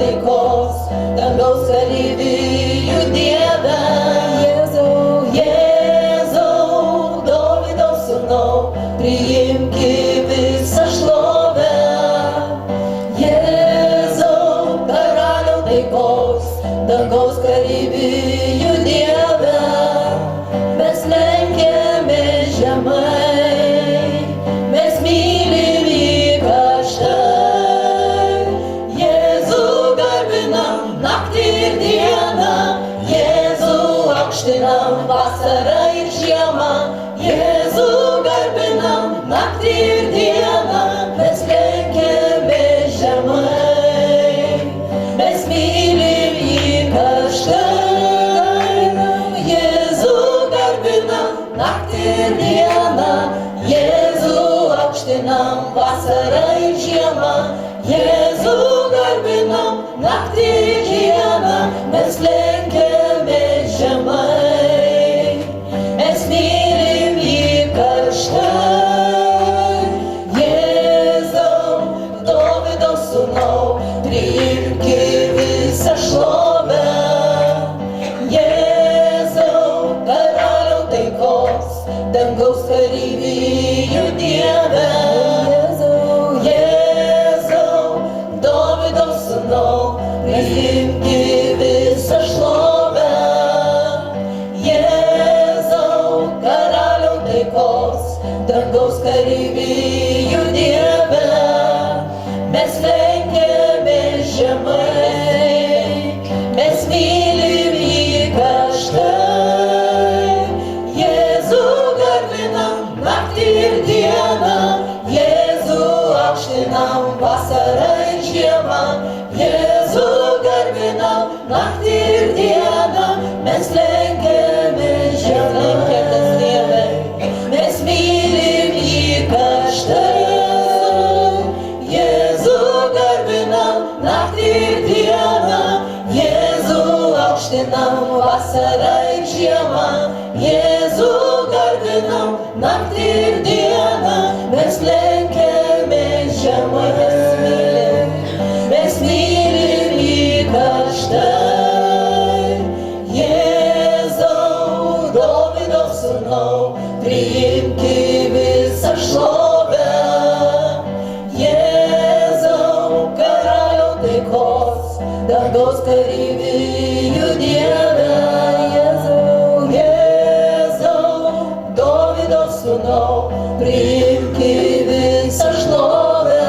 taikos, dangaus kareivijų Dieve. Jėzau, Jėzau, Dovydo sūnau, priimki visą šlovę. Jėzau, karaliau taikos, dangaus kareivijų Dieve. Mes lenkiame žemai, mes mylim jį karštai. Jėzų garbinam naktį ir dieną, Jėzų aukštinam vasarą ir žiemą. Jėzų garbinam naktį ir dieną, mes lenkiame žemai, mes mylim jį karštai. Jėzų garbinam naktį ir dieną, Jėzų aukštinam vasarą ir žiemą. Jėzų garbinam naktį ir dieną, mes lenkiame žemai, mes mylim jį karštai. Jėzau, Dovydo sūnau, priimki visą šlovę. Jėzau, karaliau taikos, dangaus kareivijų Dieve. Jėzau, Jėzau, Dovydo sūnau, priimki visą šlovę. Jėzau, karaliau taikos, dangaus kareivijų Dieve. Mes lenkiame žemai, mes mylim jį karštai. Jėzų garbinam naktį ir dieną, Jėzų aukštinam vasarą ir žiemą. Jėzų garbinam naktį ir dieną, mes lenkiame žemai, mes mylim jį karštai. Jėzų garbinam naktį ir dieną, Jėzų aukštinam vasarą ir žiemą. Jėzų garbinam naktį ir dieną, mes lenkiame žemai, mes mylim jį karštai. Jėzau, Dovydo sūnau, priimki visą šlovę. Jėzau, karaliau taikos, dangaus kareivijų Dieve. Jėzau, Jėzau, Dovydo sūnau, priimki visą šlovę.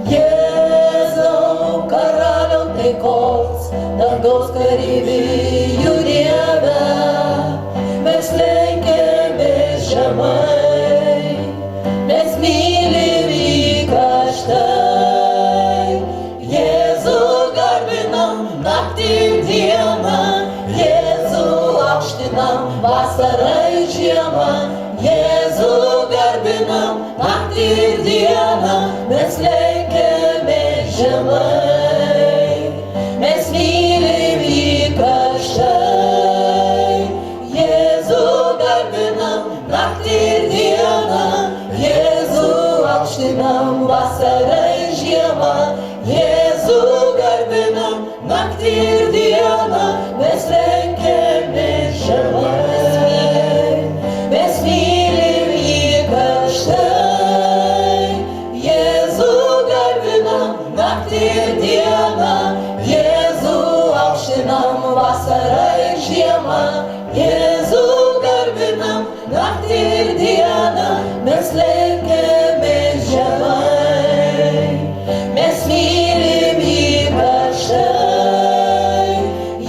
Jėzau, karaliau taikos, dangaus kareivijų Dieve. Mes lenkiame žemai, mes mylim jį karštai. Jėzų garbinam naktį ir dieną, Jėzų aukštinam vasarą ir žiemą. Jėzų garbinam naktį ir dieną, mes lenkiame žemai, mes mylim jį karštai. Jėzų garbinam naktį ir dieną, Jėzų aukštinam vasarą ir žiemą. Jėzų garbinam naktį ir dieną, mes lenkiame žemai, mes mylim jį karštai. Jėzų garbinam naktį ir dieną, Jėzų aukštinam vasarą ir žiemą. Jėzų garbinam naktį ir dieną, mes lenkiame žemai, mes mylim jį karštai.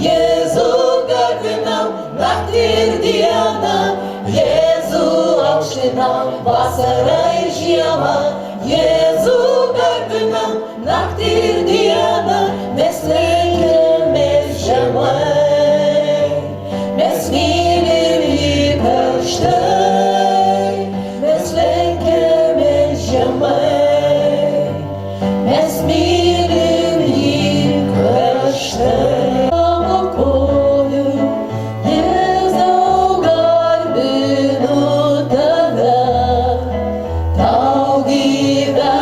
Jėzų garbinam naktį ir dieną, Jėzų aukštinam vasarą ir žiemą. Jėzų garbinam naktį ir dieną, mes lenkiame žemai, mes mylim jį karštai. Mes lenkiame žemai, mes mylim jį karštai. Tavo kojų, Jėzau, garbinu tave, tau gyvenu.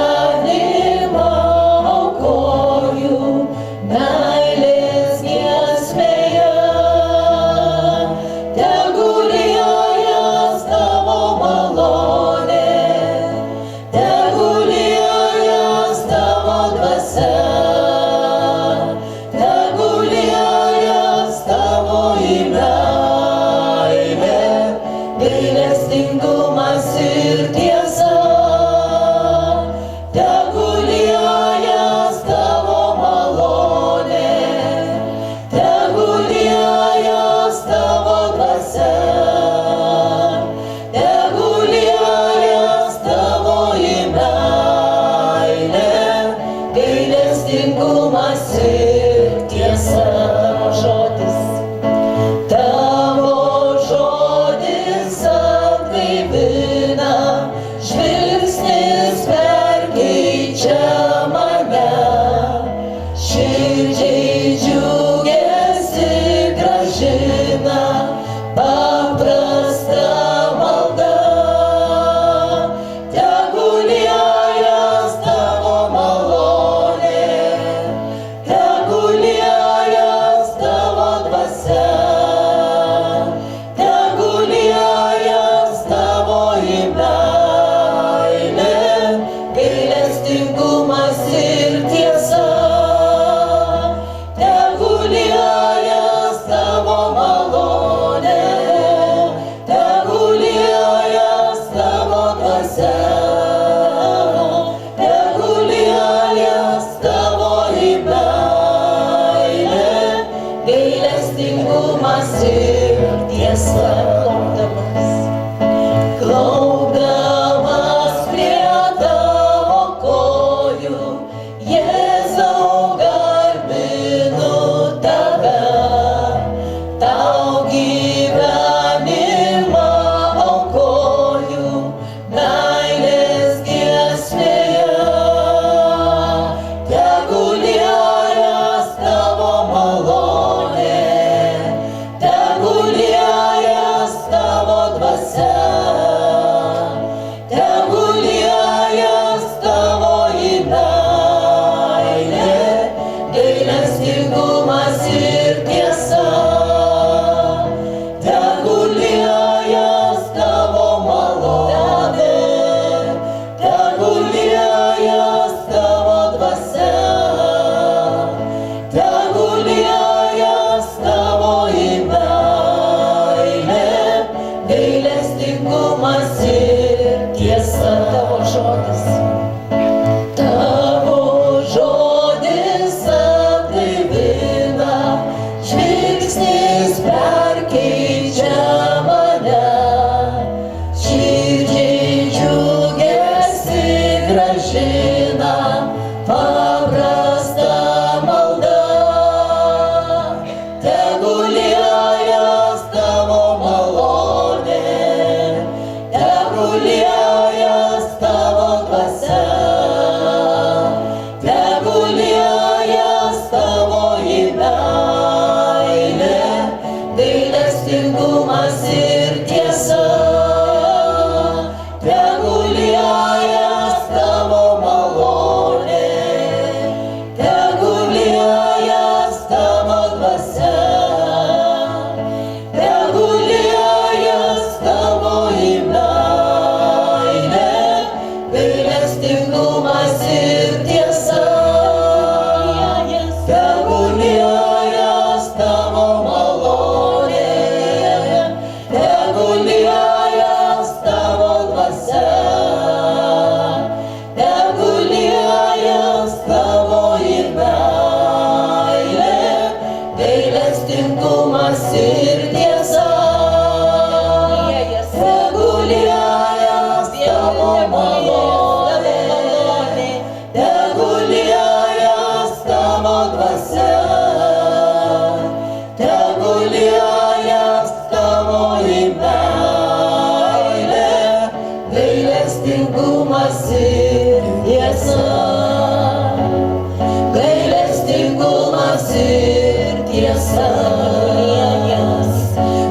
gailestingumas ir tiesa. Tavo žodis atgaivina, žvilgsnis perkeičia mane, širdžiai džiugesį grąžina, paprasta malda. Tegul liejas tavo malonė, tegul liejas tavo dvasia, tegul liejas tavoji meilė, gailestingumas ir tiesa. Tegul liejas tavo malonė, tegul liejas tavo dvasia, tegul liejas tavoji meilė, gailestingumas ir tiesa. Klaupdamas prie tavo kojų, Jėzau, garbinu tave, tau gyvenimą aukoju meilės giesmėje. Tegul liejas tavo malonė, tegul liejas tavo dvasia, tegul liejas tavoji meilė, gailestingumas ir tiesa. Tegul liejas tavo malonė, tegul liejas tavo dvasia, tegul liejas tavoji meilė, gailestingumas ir tiesa. Tavo žodis atgaivina, žvilgsnis perkeičia mane, širdžiai džiugesį grąžina, paprasta malda. Tegul liejas tavo malonė, tegul liejas tavo dvasia, tegul liejas tavoji meilė, gailestingumas ir tiesa. Tegul liejas tavo malonė, tegul liejas tavo dvasia, tegul liejas tavoji meilė, gailestingumas ir tiesa. Tegul liejas tavo malonė, tegul liejas tavo dvasia, tegul liejas tavoji meilė, gailestingumas ir tiesa. Tegul liejas tavo malonė, tegul liejas tavo dvasia, tegul liejas tavoji meilė, gailestingumas ir tiesa. Gailestingumas ir tiesa.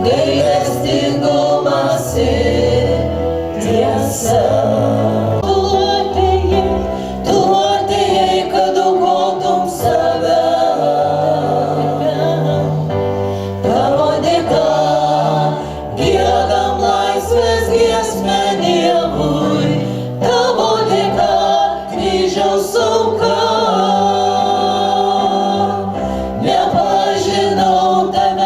Gailestingumas ir tiesa. Tu atėjai, kad aukotum save. Tavo dėka giedam laisvės giesmę Dievui. Tavo dėka kryžiaus auka. Nepažinau tave.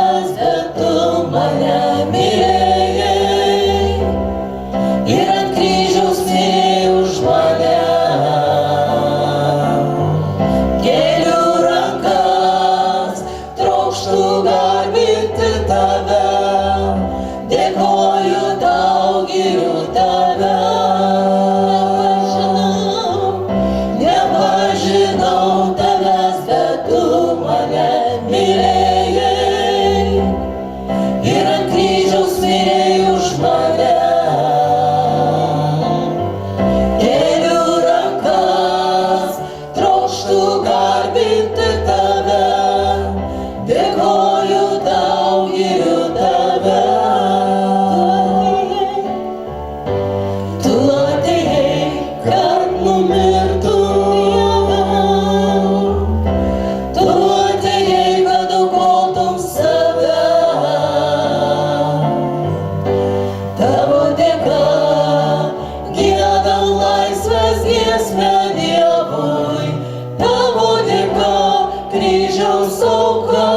kryžiaus auka.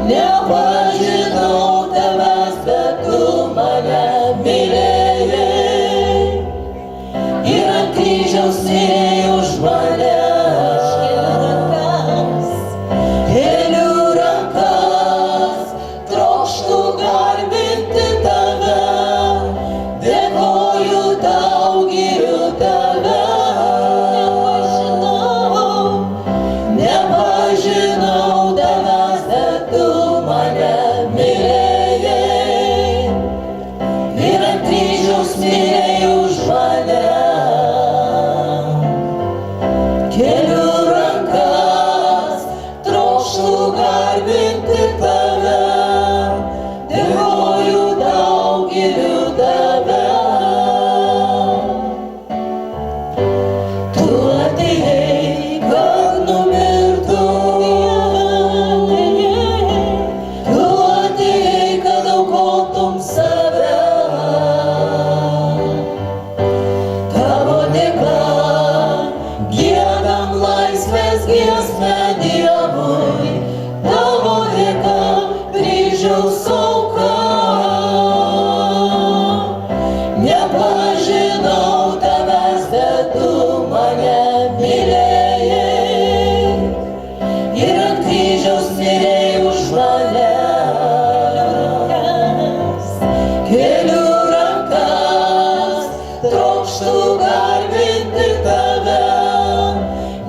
Nepažinau tavęs, bet tu mane mylėjai. Ir ant kryžiaus mirei už mane. Keliu rankas, trokštu garbinti tave. Dėkoju tau, giriu tave. Nepažinau tavęs, bet tu mane mylėjai. Ir ant kryžiaus mirei už mane. Keliu rankas, trokštu garbinti tave. Dėkoju tau, giriu tave. Tu atėjai, kad numirtum. Tu atėjai, kad aukotum save. Tavo dėka giedam laisvės giesmę Dievui. Tavo dėka kryžiaus auka. Nepažinau tavęs, bet tu mane mylėjai. Ir ant kryžiaus mirei už mane. Keliu rankas, trokštu garbinti tave.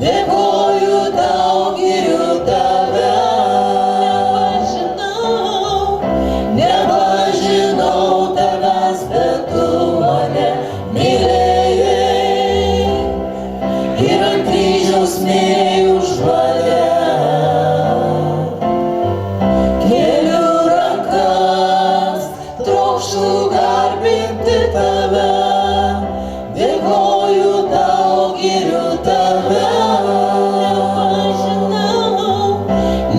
Dėkoju tau, giriu tave. Nepažinau tavęs, bet tu mane mylėjai. Ir ant kryžiaus mirei už mane. Keliu rankas, trokštu garbinti tave. Dėkoju tau, giriu tave.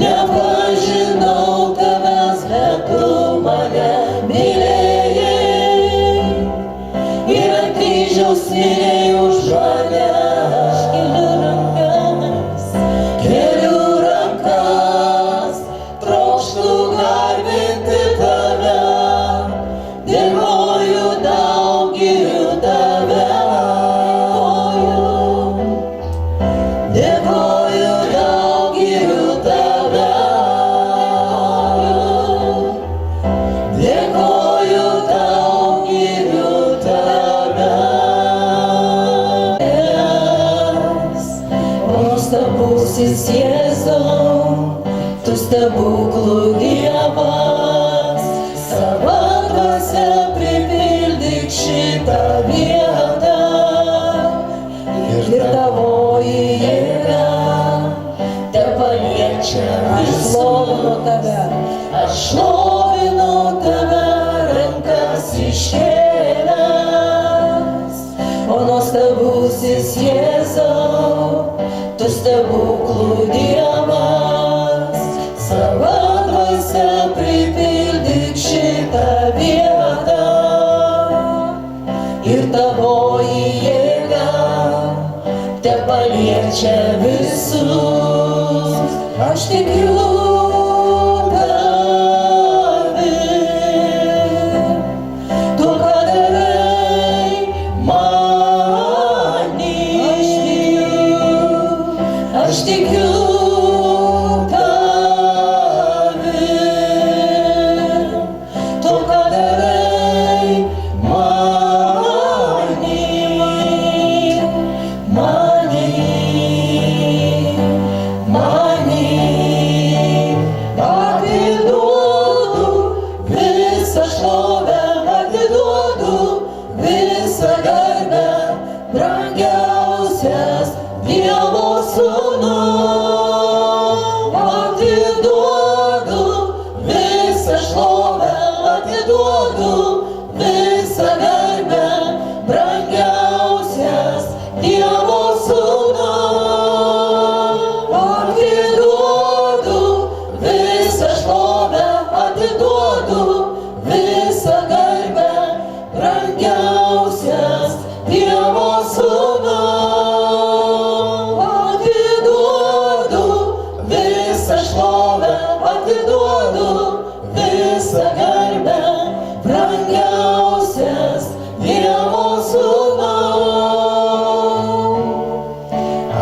Nepažinau tavęs, bet tu mane mylėjai. Ir ant kryžiaus mirei už mane. Keliu rankas, trokštu garbinti tave. Dėkoju tau, giriu tave. Dėkoju tau, giriu tave. Dėkoju tau, giriu tave. O nuostabusis Jėzau, tu stebuklų Dievas. Sava dvasia pripildyk šitą vietą. Ir tavoji jėga tepaliečia. Aš šlovinu tave, aš šlovinu tave, rankas iškėlęs. O nuostabusis Jėzau, tu stebuklų Dievas. Sava dvasia pripildyk šitą vietą. Ir tavoji jėga tepaliečia visus. Aš tikiu tavim, tu ką darai manim. Aš tikiu tavim, tu ką darai manim. Atiduodu visą šlovę, atiduodu visą garbę, brangiausias Dievo Sūnau. Atiduodu visą šlovę, atiduodu visą garbę, brangiausias Dievo Sūnau. Atiduodu visą šlovę, atiduodu visą garbę, brangiausias Dievo Sūnau. Atiduodu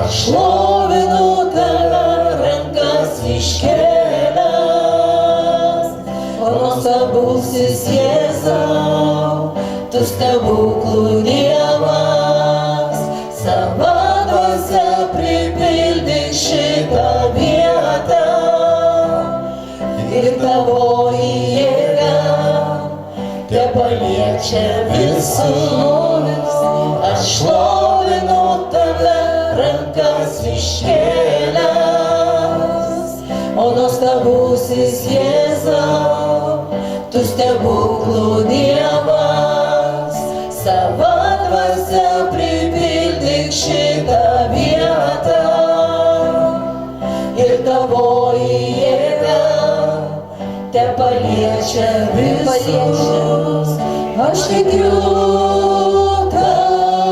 aš šlovinu tave, rankas iškėlęs, o nuostabusis Jėzau, tu stebuklų Dievas, sava dvasia pripildyk šitą vietą ir tavoji jėga tepaliečia visus. Aš šlovinu tave, rankas iškėlęs, o nuostabusis Jėzau, tu stebuklų Dievas, sava dvasia pripildyk šitą vietą ir tavoji jėga tepaliečia visus. Aš tikiu tavim,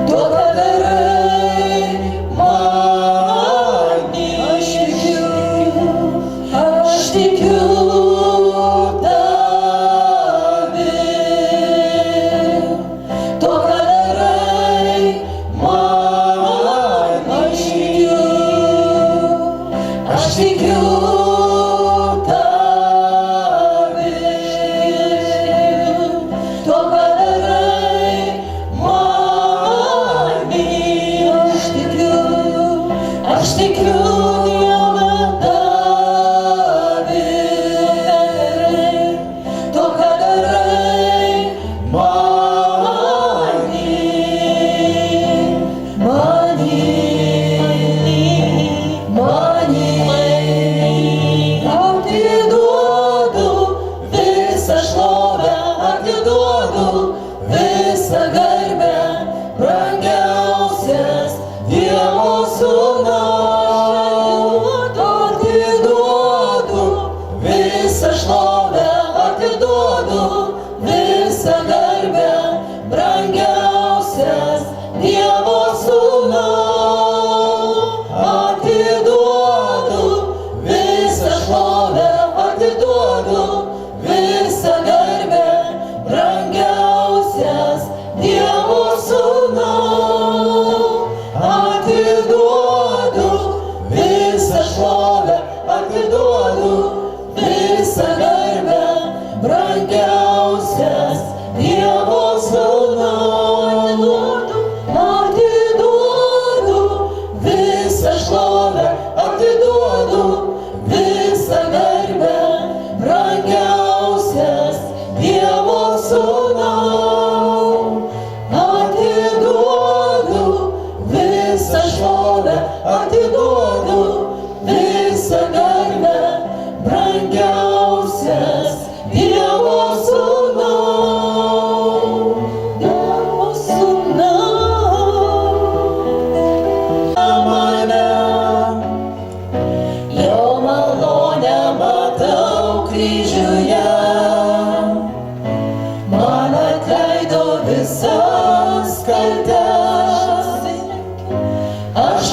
tuo, ką darai manyje. Aš tikiu tavim, tuo, ką darai manyje. Aš tikiu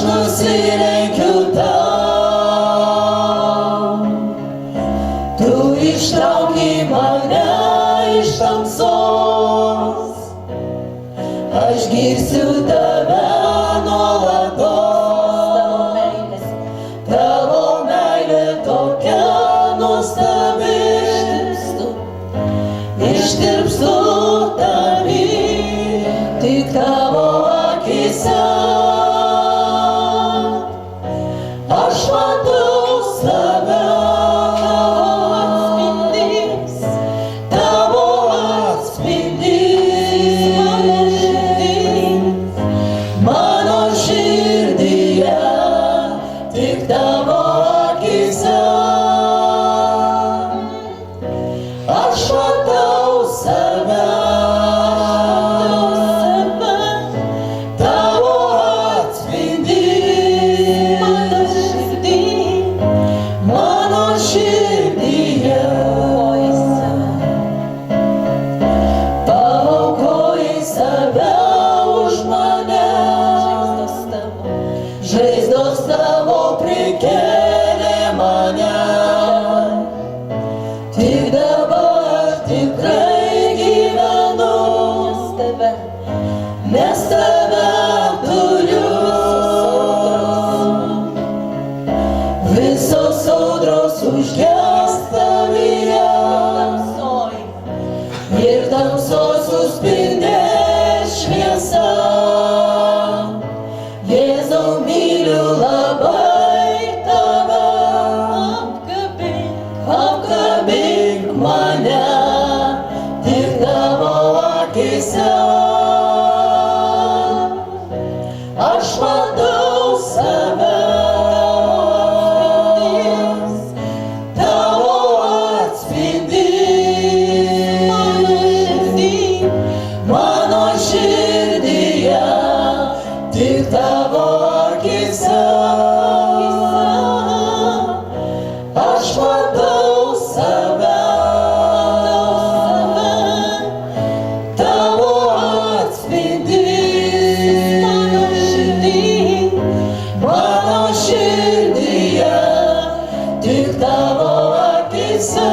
nusilenkiu tau, tu ištrauki mane iš tamsos, aš girsiu tave nuolatos, tavo meilė tokia nuostabi, ištirpstu tavy, tik tavo akyse. Tavo aš matau save, tavo atspindys, mano širdyje, tik tavo akyse. Aš matau save, tavo atspindys, mano širdyje, tik tavo akyse.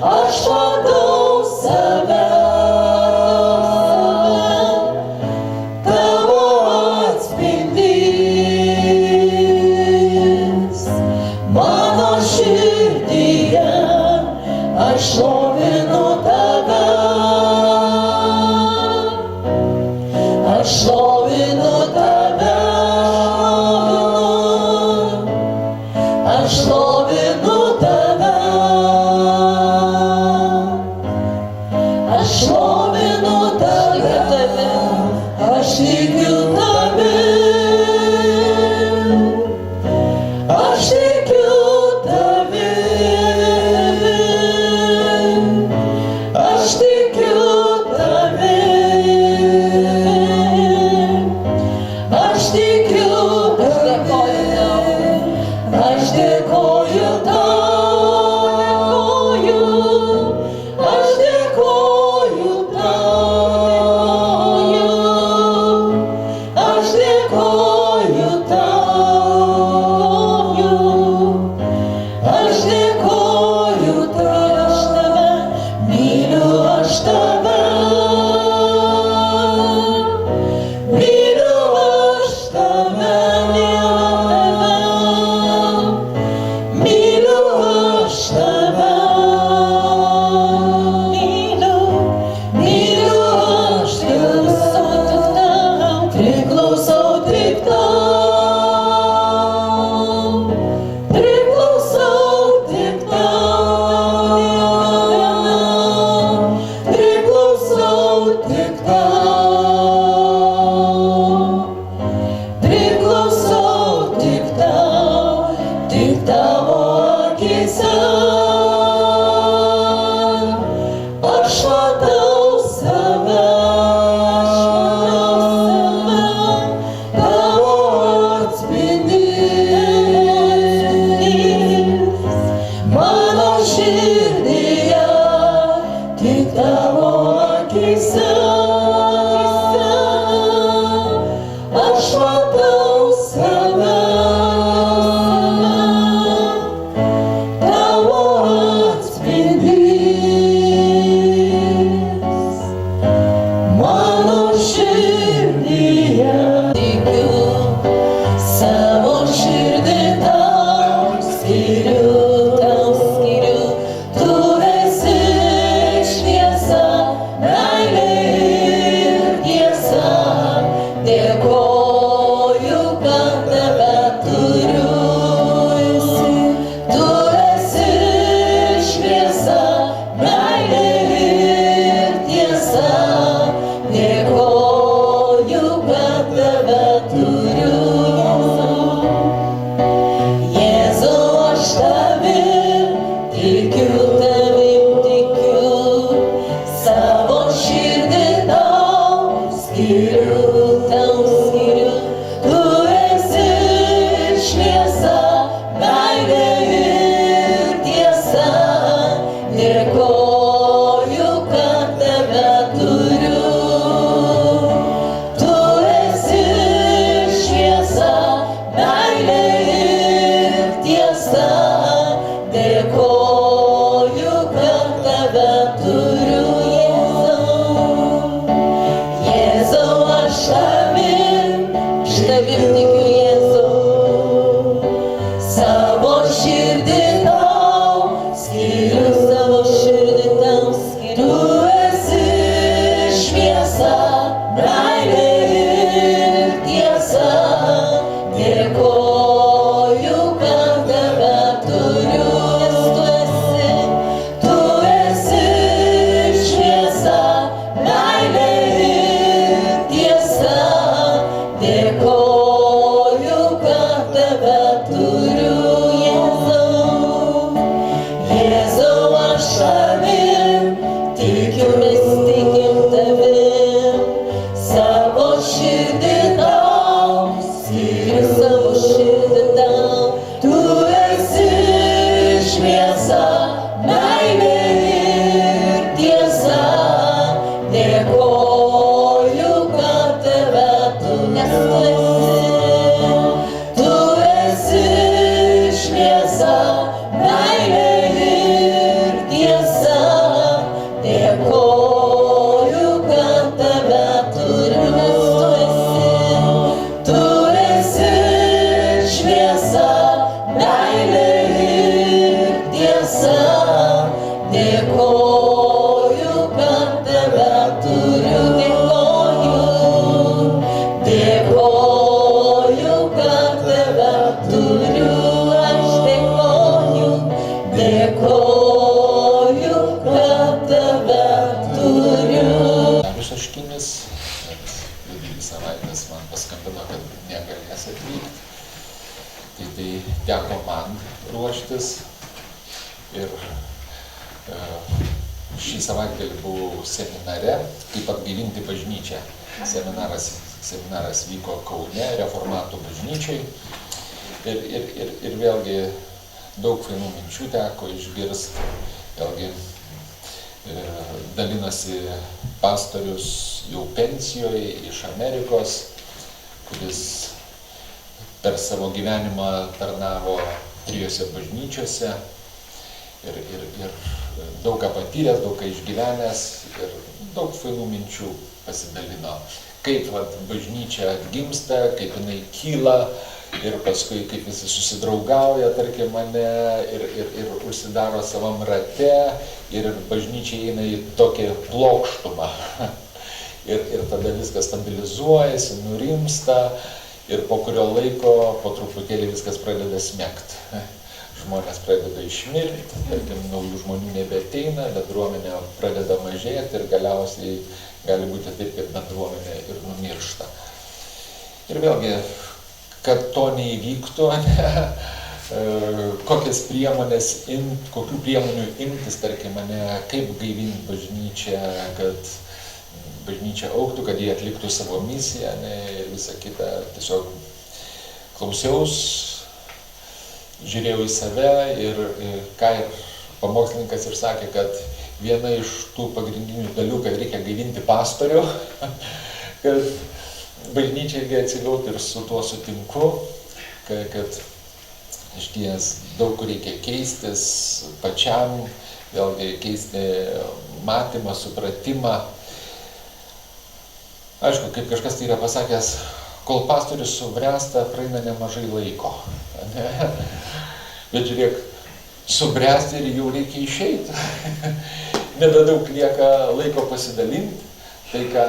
Aš matau save, tavo atspindys, mano širdyje, aš šlovinu tave, aš šlovinu tave, aš šlovinu tave, aš šlovinu tave, aš tikiu tavim, aš tikiu tavim, aš tikiu tavim, aš tikiu tavim, aš dėkoju tau, aš dėkoju tau, aš dėkoju tau, aš dėkoju tau, myliu aš tave, myliu aš tave, myliu aš tave, myliu aš tave, priklausau tik tau, priklausau tik tau, priklausau tik tau, priklausau tik tau, tik tavo akyse. Aš matau save, tavo atspindys, mano širdyje, tik tavo akyse. Aš matau save, tavo atspindys, mano širdyje. Tikiu, savo širdį tau skiriu, tu esi šviesa, meilė ir tiesa. Dėkoju, kad tave turiu, tu esi šviesa, meilė ir tiesa. Dėkoju, kad tave turiu, Jėzau, aš tavim tikiu, savo širdį tau skiriu, tu esi šviesa, meilė ir tiesa. Dėkoju, kad tave turiu, tu esi šviesa, meilė ir tiesa. Dėkoju, kad tave turiu, Jėzau, Jėzau, bet vidury savaitės man paskambino, kad negalės atvykti. Tai teko man ruoštis ir šį savaitgalį buvau seminare, kaip atgaivinti bažnyčią. Seminaras vyko Kaune, reformatų bažnyčiai ir vėlgi daug fainų minčių teko išgirsti. Vėlgi dalinosi pastorius jau pensijoje iš Amerikos, kuris per savo gyvenimą tarnavo 3 bažnyčiose ir daug ką patyręs, daug ką išgyvenęs ir daug fainų minčių pasidalino. Kaip bažnyčia atgimsta, kaip jinai kyla ir paskui kaip visi susidraugauja, tarkim, mane ir užsidaro savam rate ir bažnyčia eina į tokį plokštumą. Ir tada viskas stabilizuojasi, nurimsta ir po kurio laiko po truputėlį viskas pradeda smegt. Žmonės pradeda išmirti, tarkim, naujų žmonių nebeateina, bendruomenė pradeda mažėti ir galiausiai gali būti taip, kad bendruomenė ir numiršta. Ir vėlgi, kad to neįvyktų, kokias priemonės kokių priemonių imtis, tarkim, kaip gaivinti bažnyčią, kad bažnyčia augtų, kad jie atliktų savo misiją ir visą kitą. Tiesiog klausiaus, žiūrėjau į save ir ką ir pamokslininkas ir sakė, kad viena iš tų pagrindinių dalių, kad reikia gaivinti pastorių, kad bažnyčia atsigautų ir su tuo sutinku, kad išties daug kur reikia keistis pačiam, vėlgi keisti matymą, supratimą. Aišku, kaip kažkas tai yra pasakęs, kol pastorius subręsta, praeina nemažai laiko. Ne? Bet žiūrėk, subręsti ir jau reikia išeiti. Nebedaug lieka laiko pasidalinti, tai ką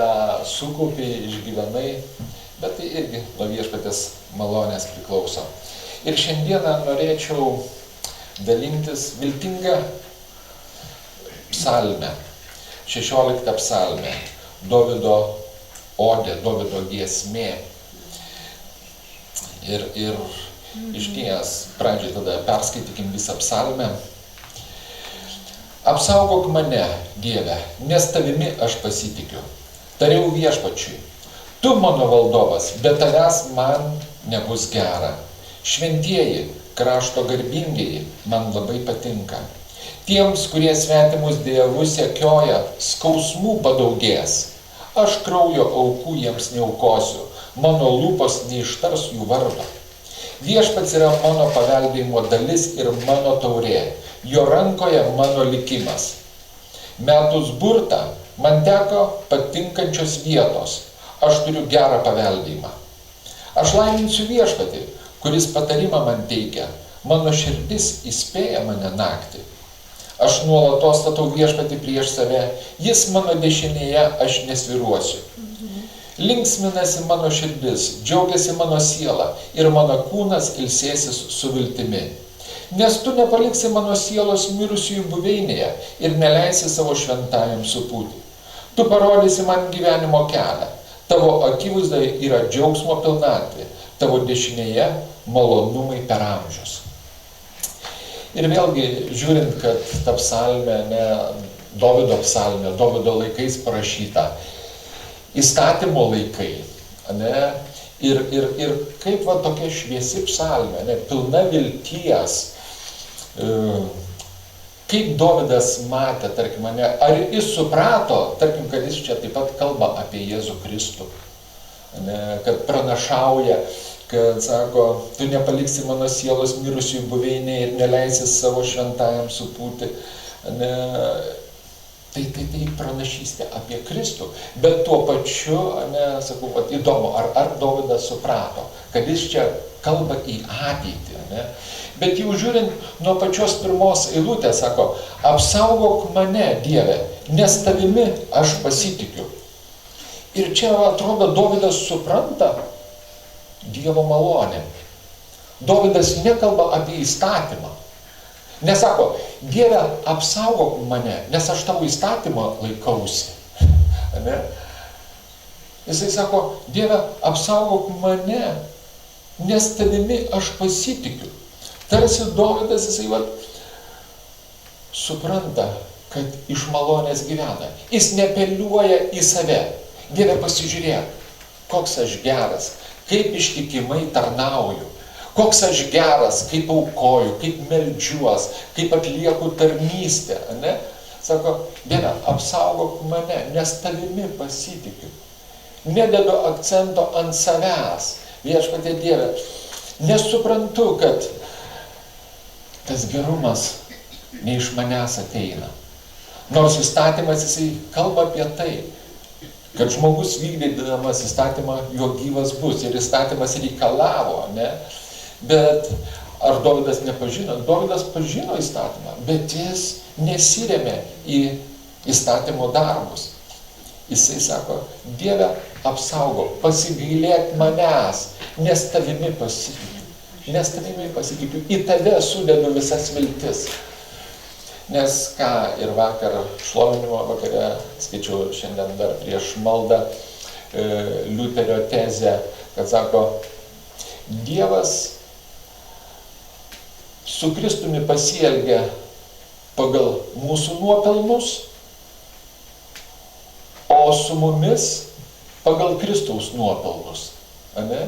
sukaupiai, išgyvenai, bet tai irgi nuo Viešpaties malonės priklauso. Ir šiandieną norėčiau dalintis viltingą psalmę, 16 psalmę, Dovydo odė, Dovydo giesmė. Ir išties, pradžiai tada perskaitykim visą psalmę. Apsaugok mane, Dieve, nes tavimi aš pasitikiu. Tariau Viešpačiui, tu mano valdovas, be tavęs man nebus gera. Šventieji, krašto garbingieji, man labai patinka. Tiems, kurie svetimus dievus sekioja, skausmų padaugės. Aš kraujo aukų jiems neaukosiu, mano lūpos neištars jų vardo. Viešpats yra mano paveldėjimo dalis ir mano taurė, jo rankoje mano likimas. Metus burtą man teko patinkančios vietos, aš turiu gerą paveldėjimą. Aš laiminsiu Viešpatį, kuris patarimą man teikia, mano širdis įspėja mane naktį. Aš nuolatos statau Viešpatį prieš save, jis mano dešinėje, aš nesviruosiu. Linksminasi mano širdis, džiaugiasi mano siela ir mano kūnas ilsėsis su viltimi. Nes tu nepaliksi mano sielos mirusiųjų buveinėje ir neleisi savo šventajam supūti. Tu parodysi man gyvenimo kelią, tavo akivaizdoje yra džiaugsmo pilnatvė, tavo dešinėje malonumai per amžius. Ir vėlgi, žiūrint, kad ta psalmė, Dovydo psalmė, Dovydo laikais parašyta, įstatymo laikai, ir kaip tokia šviesi psalmė, pilna vilties, kaip Dovydas matė, tarkim, ar jis suprato, tarkim, kad jis čia taip pat kalba apie Jėzų Kristų, kad pranašauja, kad sako, tu nepaliksi mano sielos mirusiųjų buveinėje ir neleisi savo šventajam supūti. Tai pranašystė apie Kristų, bet tuo pačiu, sakau, įdomu, ar Dovydas suprato, kad jis čia kalba į ateitį. Bet jau žiūrint nuo pačios pirmos eilutės, sako, apsaugok mane, Dieve, nes tavimi aš pasitikiu. Ir čia atrodo, Dovydas supranta Dievo malonę. Dovydas nekalba apie įstatymą. Nesako, Dieve, apsaugok mane, nes aš tavo įstatymą laikausi. Jisai sako, Dieve, apsaugok mane, nes tavimi aš pasitikiu. Tarsi Dovydas, jisai supranta, kad iš malonės gyvena. Jis neapeliuoja į save. Dieve, pasižiūrėk, koks aš geras, kaip ištikimai tarnauju, koks aš geras, kaip aukoju, kaip meldžiuos, kaip atlieku tarnystę. Ne? Sako, Dieve, apsaugok mane, nes tavimi pasitikiu. Nededu akcento ant savęs. Viešpatie Dieve, nesuprantu, kad tas gerumas ne iš manęs ateina. Nors įstatymas jisai kalba apie tai, kad žmogus vykdydamas įstatymą jo gyvas bus. Ir įstatymas reikalavo, ne? Bet ar Dovydas nepažino? Dovydas pažino įstatymą, bet jis nesirėmė į įstatymo darbus. Jisai sako, Dieve, apsaugok, pasigailėk manęs, nes tavimi pasitikiu. Nes tavimi pasitikiu. Į tave sudedu visas viltis. Nes ką ir vakar šlovinimo vakare skaičiau šiandien dar prieš maldą Liuterio tezę, kad sako, Dievas su Kristumi pasielgia pagal mūsų nuopelnus, o su mumis pagal Kristaus nuopelnus. Ane?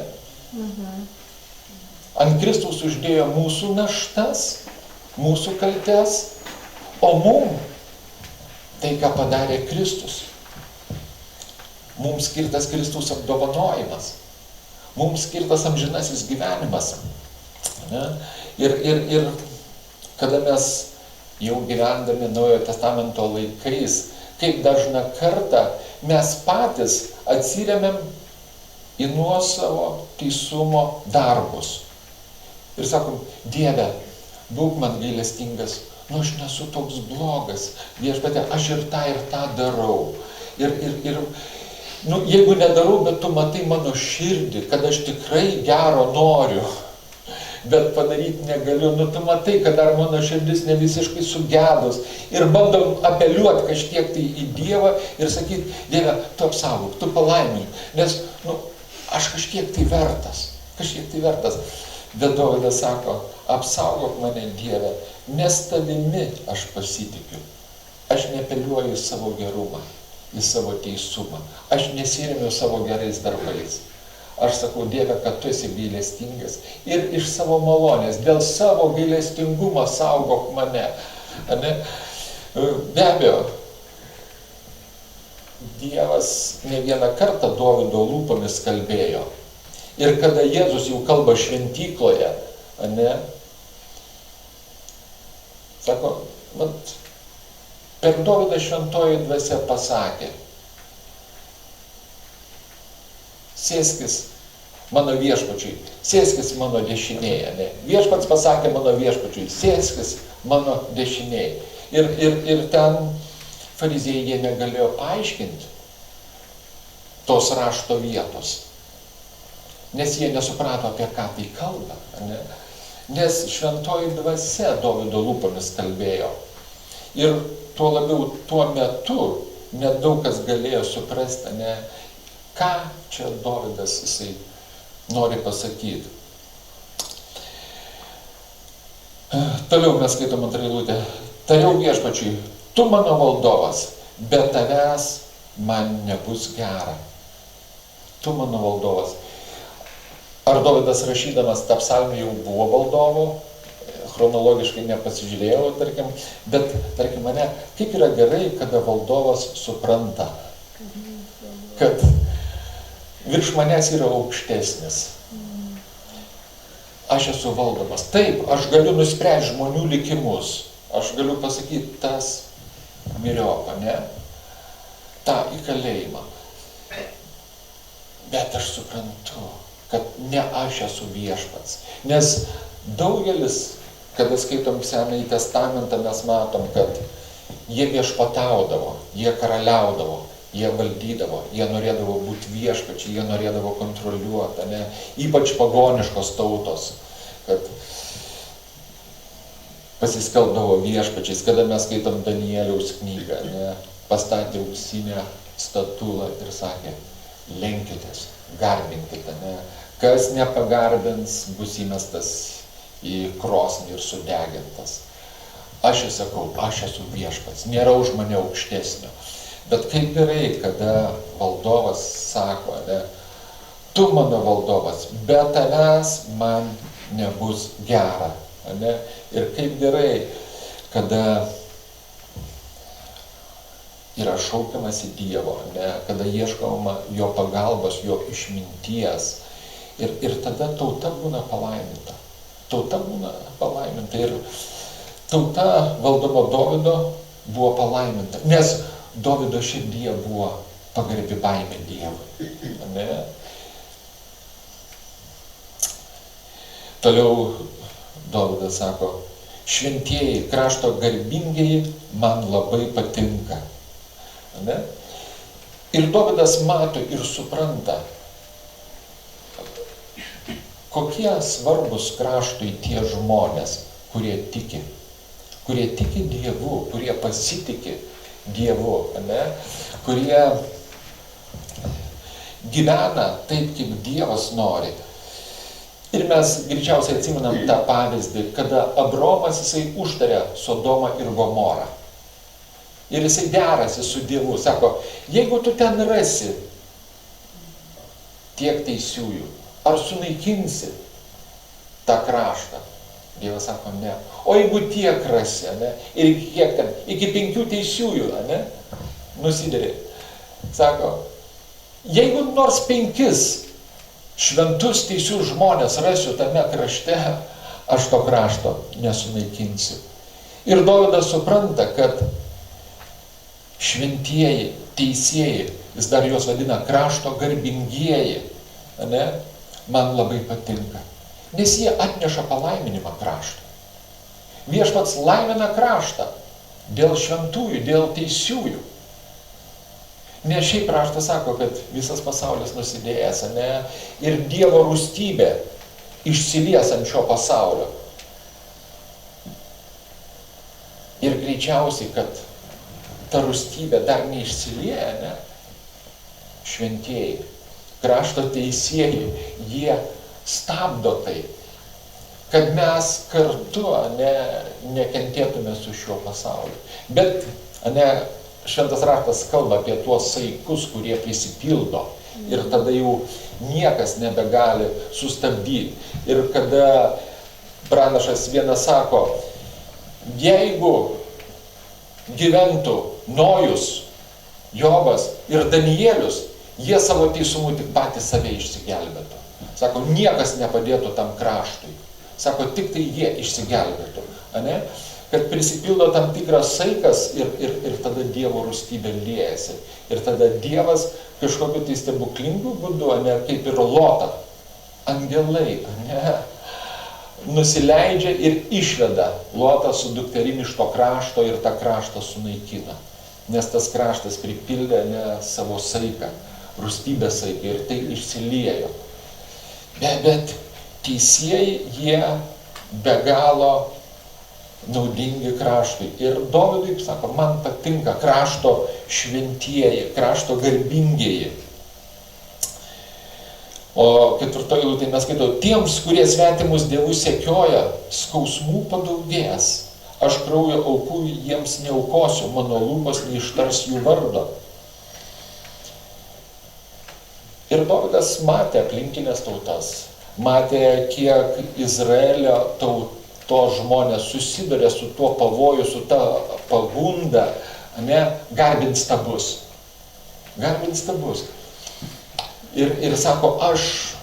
Ant Kristaus uždėjo mūsų naštas, mūsų kaltes, o mum tai, ką padarė Kristus. Mums skirtas Kristaus apdovanojimas. Mums skirtas amžinasis gyvenimas. Ne? Ir kada mes jau gyvendami Naujojo Testamento laikais, kaip dažną kartą mes patys atsiremiam į nuosavo teisumo darbus. Ir sakom, Dieve, būk man gailestingas, aš nesu toks blogas, Viešpatie, aš ir tą darau. Ir jeigu nedarau, bet tu matai mano širdį, kad aš tikrai gero noriu, bet padaryti negaliu, tu matai, kad dar mano širdis ne visiškai sugedus. Ir bandom apeliuoti kažkiek tai į Dievą ir sakyti, Dieve, tu apsaugok, tu palaimink, nes aš kažkiek tai vertas. Bet Dovydas sako, apsaugok mane, Dieve, nes tavimi aš pasitikiu. Aš neapeliuoju į savo gerumą, į savo teisumą. Aš nesiremiu savo gerais darbais. Aš sakau, Dieve, kad tu esi gailestingas ir iš savo malonės, dėl savo gailestingumo saugok mane. Ane? Be abejo, Dievas ne vieną kartą Dovydo lūpomis kalbėjo. Ir kada Jėzus jau kalba šventykloje, ane, sako, per Dovydą šventoji dvasia pasakė, sėskis mano viešpačiui, sėskis mano dešinėje. Ne? Viešpats pasakė mano viešpačiui, sėskis mano dešinėje. Ir ten fariziejai jie negalėjo paaiškinti tos rašto vietos. Nes jie nesuprato, apie ką tai kalba. Ne? Nes šventoji dvasia Dovydo lūpomis kalbėjo. Ir tuo labiau tuo metu nedaug kas galėjo suprasti, ne, ką čia Dovydas jisai nori pasakyti. Toliau mes skaitom antrą eilutę. Tariau viešpačiui, tu mano valdovas, be tavęs man nebus gera. Tu mano valdovas. Ar Dovydas rašydamas tą psalmę jau buvo valdovu? Chronologiškai nepasižiūrėjau, tarkim, bet, tarkim, mane, kaip yra gerai, kada valdovas supranta, kad virš manęs yra aukštesnis. Aš esu valdomas. Taip, aš galiu nuspręsti žmonių likimus. Aš galiu pasakyti, tas miriop, ne? tą į kalėjimą. Bet aš suprantu, kad ne aš esu viešpats. Nes daugelis, kada skaitom Senąjį testamentą, mes matom, kad jie viešpataudavo, jie karaliaudavo, jie valdydavo, jie norėdavo būti viešpačiai, jie norėdavo kontroliuoti, ne? Ypač pagoniškos tautos, kad pasiskelbdavo viešpačiais, kada mes skaitom Danieliaus knygą, ne? Pastatė auksinę statulą ir sakė, lenkitės, garbinkite, ne? Kas nepagarbins, bus įmestas į krosnį ir sudegintas. Aš jau sakau, aš esu viešpats, nėra už mane aukštesnio. Bet kaip gerai, kada valdovas sako, ne, tu mano valdovas, be tavęs man nebus gera. Ne? Ir kaip gerai, kada yra šaukiamas į Dievo, ne? Kada ieškoma jo pagalbos, jo išminties. Ir tada tauta būna palaiminta. Tauta būna palaiminta. Ir tauta valdoma Dovydo buvo palaiminta. Nes Dovydo širdyje buvo pagarbi baimė Dievui. Ne? Toliau Dovydas sako, šventieji, krašto garbingieji man labai patinka. Ne? Ir Dovydas mato ir supranta, kokie svarbus kraštui tie žmonės, kurie tiki Dievu, kurie pasitiki Dievu, ne? Kurie gyvena taip, kaip Dievas nori. Ir mes greičiausiai atsimenam tą pavyzdį, kada Abraomas jisai užtarė Sodomą ir Gomorą. Ir jisai derasi su Dievu, sako, jeigu tu ten rasi tiek teisiųjų, ar sunaikinsi tą kraštą? Dievas sako, ne. O jeigu tiek rasi, ne? Ir kiek ten, iki 5 teisiųjų, ne? Nusideri. Sako, jeigu nors 5 šventus teisius žmonės rasiu tame krašte, aš to krašto nesunaikinsiu. Ir Dovydas supranta, kad šventieji, teisieji, jis dar juos vadina krašto garbingieji, ne? Man labai patinka, nes jie atneša palaiminimą kraštui. Viešpats laimina kraštą dėl šventųjų, dėl teisiųjų. Nes šiaip raštas sako, kad visas pasaulis nusidėjęs, ne? Ir Dievo rūstybė išsilies ant šio pasaulio. Ir greičiausiai, kad ta rūstybė dar neišsilieja, ne? Šventieji, krašto teisėjai, jie stabdo tai, kad mes kartu nekentėtume su šiuo pasauliu. Bet šventas raštas kalba apie tuos saikus, kurie prisipildo ir tada jau niekas nebegali sustabdyti. Ir kada pranašas vienas sako, jeigu gyventų Nojus, Jobas ir Danielius, jie savo teisumu tik patys save išsigelbėtų. Sako, niekas nepadėtų tam kraštui. Sako, tik tai jie išsigelbėtų. Ane? Kad prisipildo tam tikras saikas ir tada Dievo rūstybė liejasi. Ir tada Dievas kažkokiu tai stebuklingų būdu, kaip ir Lotą, angelai, nusileidžia ir išveda Lotą su dukterim iš to krašto ir tą kraštą sunaikina. Nes tas kraštas pripildė savo saiką, rūstybės saiką ir tai išsiliejo. Bet teisėjai jie be galo naudingi kraštui. Ir Dovydui sako, man patinka krašto šventieji, krašto garbingieji. O 4 eilutėje mes skaitau, tiems, kurie svetimus dievus sekioja, skausmų padaugės. Aš kraujo aukų jiems neaukosiu, mano lūpos neištars jų vardo. Ir Dovydas matė aplinkinės tautas, matė, kiek Izraelio tautos žmonės susiduria su tuo pavoju, su ta pagunda, garbint stabus. Garbint stabus. Ir sako, aš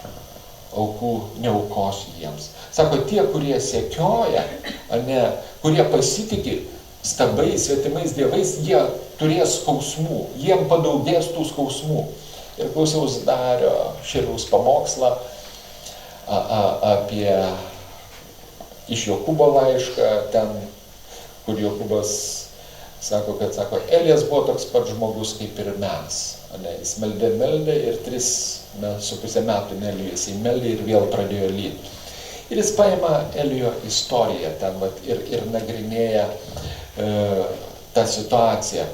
aukų neaukosiu jiems. Sako, tie, kurie sekioja, kurie pasitiki stabais, svetimais dievais, jie turės skausmų, jiem padaugės tų skausmų. Ir klausiaus Dario Širiaus pamokslą apie iš Jokūbo laišką, ten, kur Jokūbas sako, Elijas buvo toks pat žmogus kaip ir mes. Jis meldė ir 3,5 metų nelijo, jisai meldė ir vėl pradėjo lyti. Ir jis paima Elijo istoriją ten ir nagrinėja tą situaciją.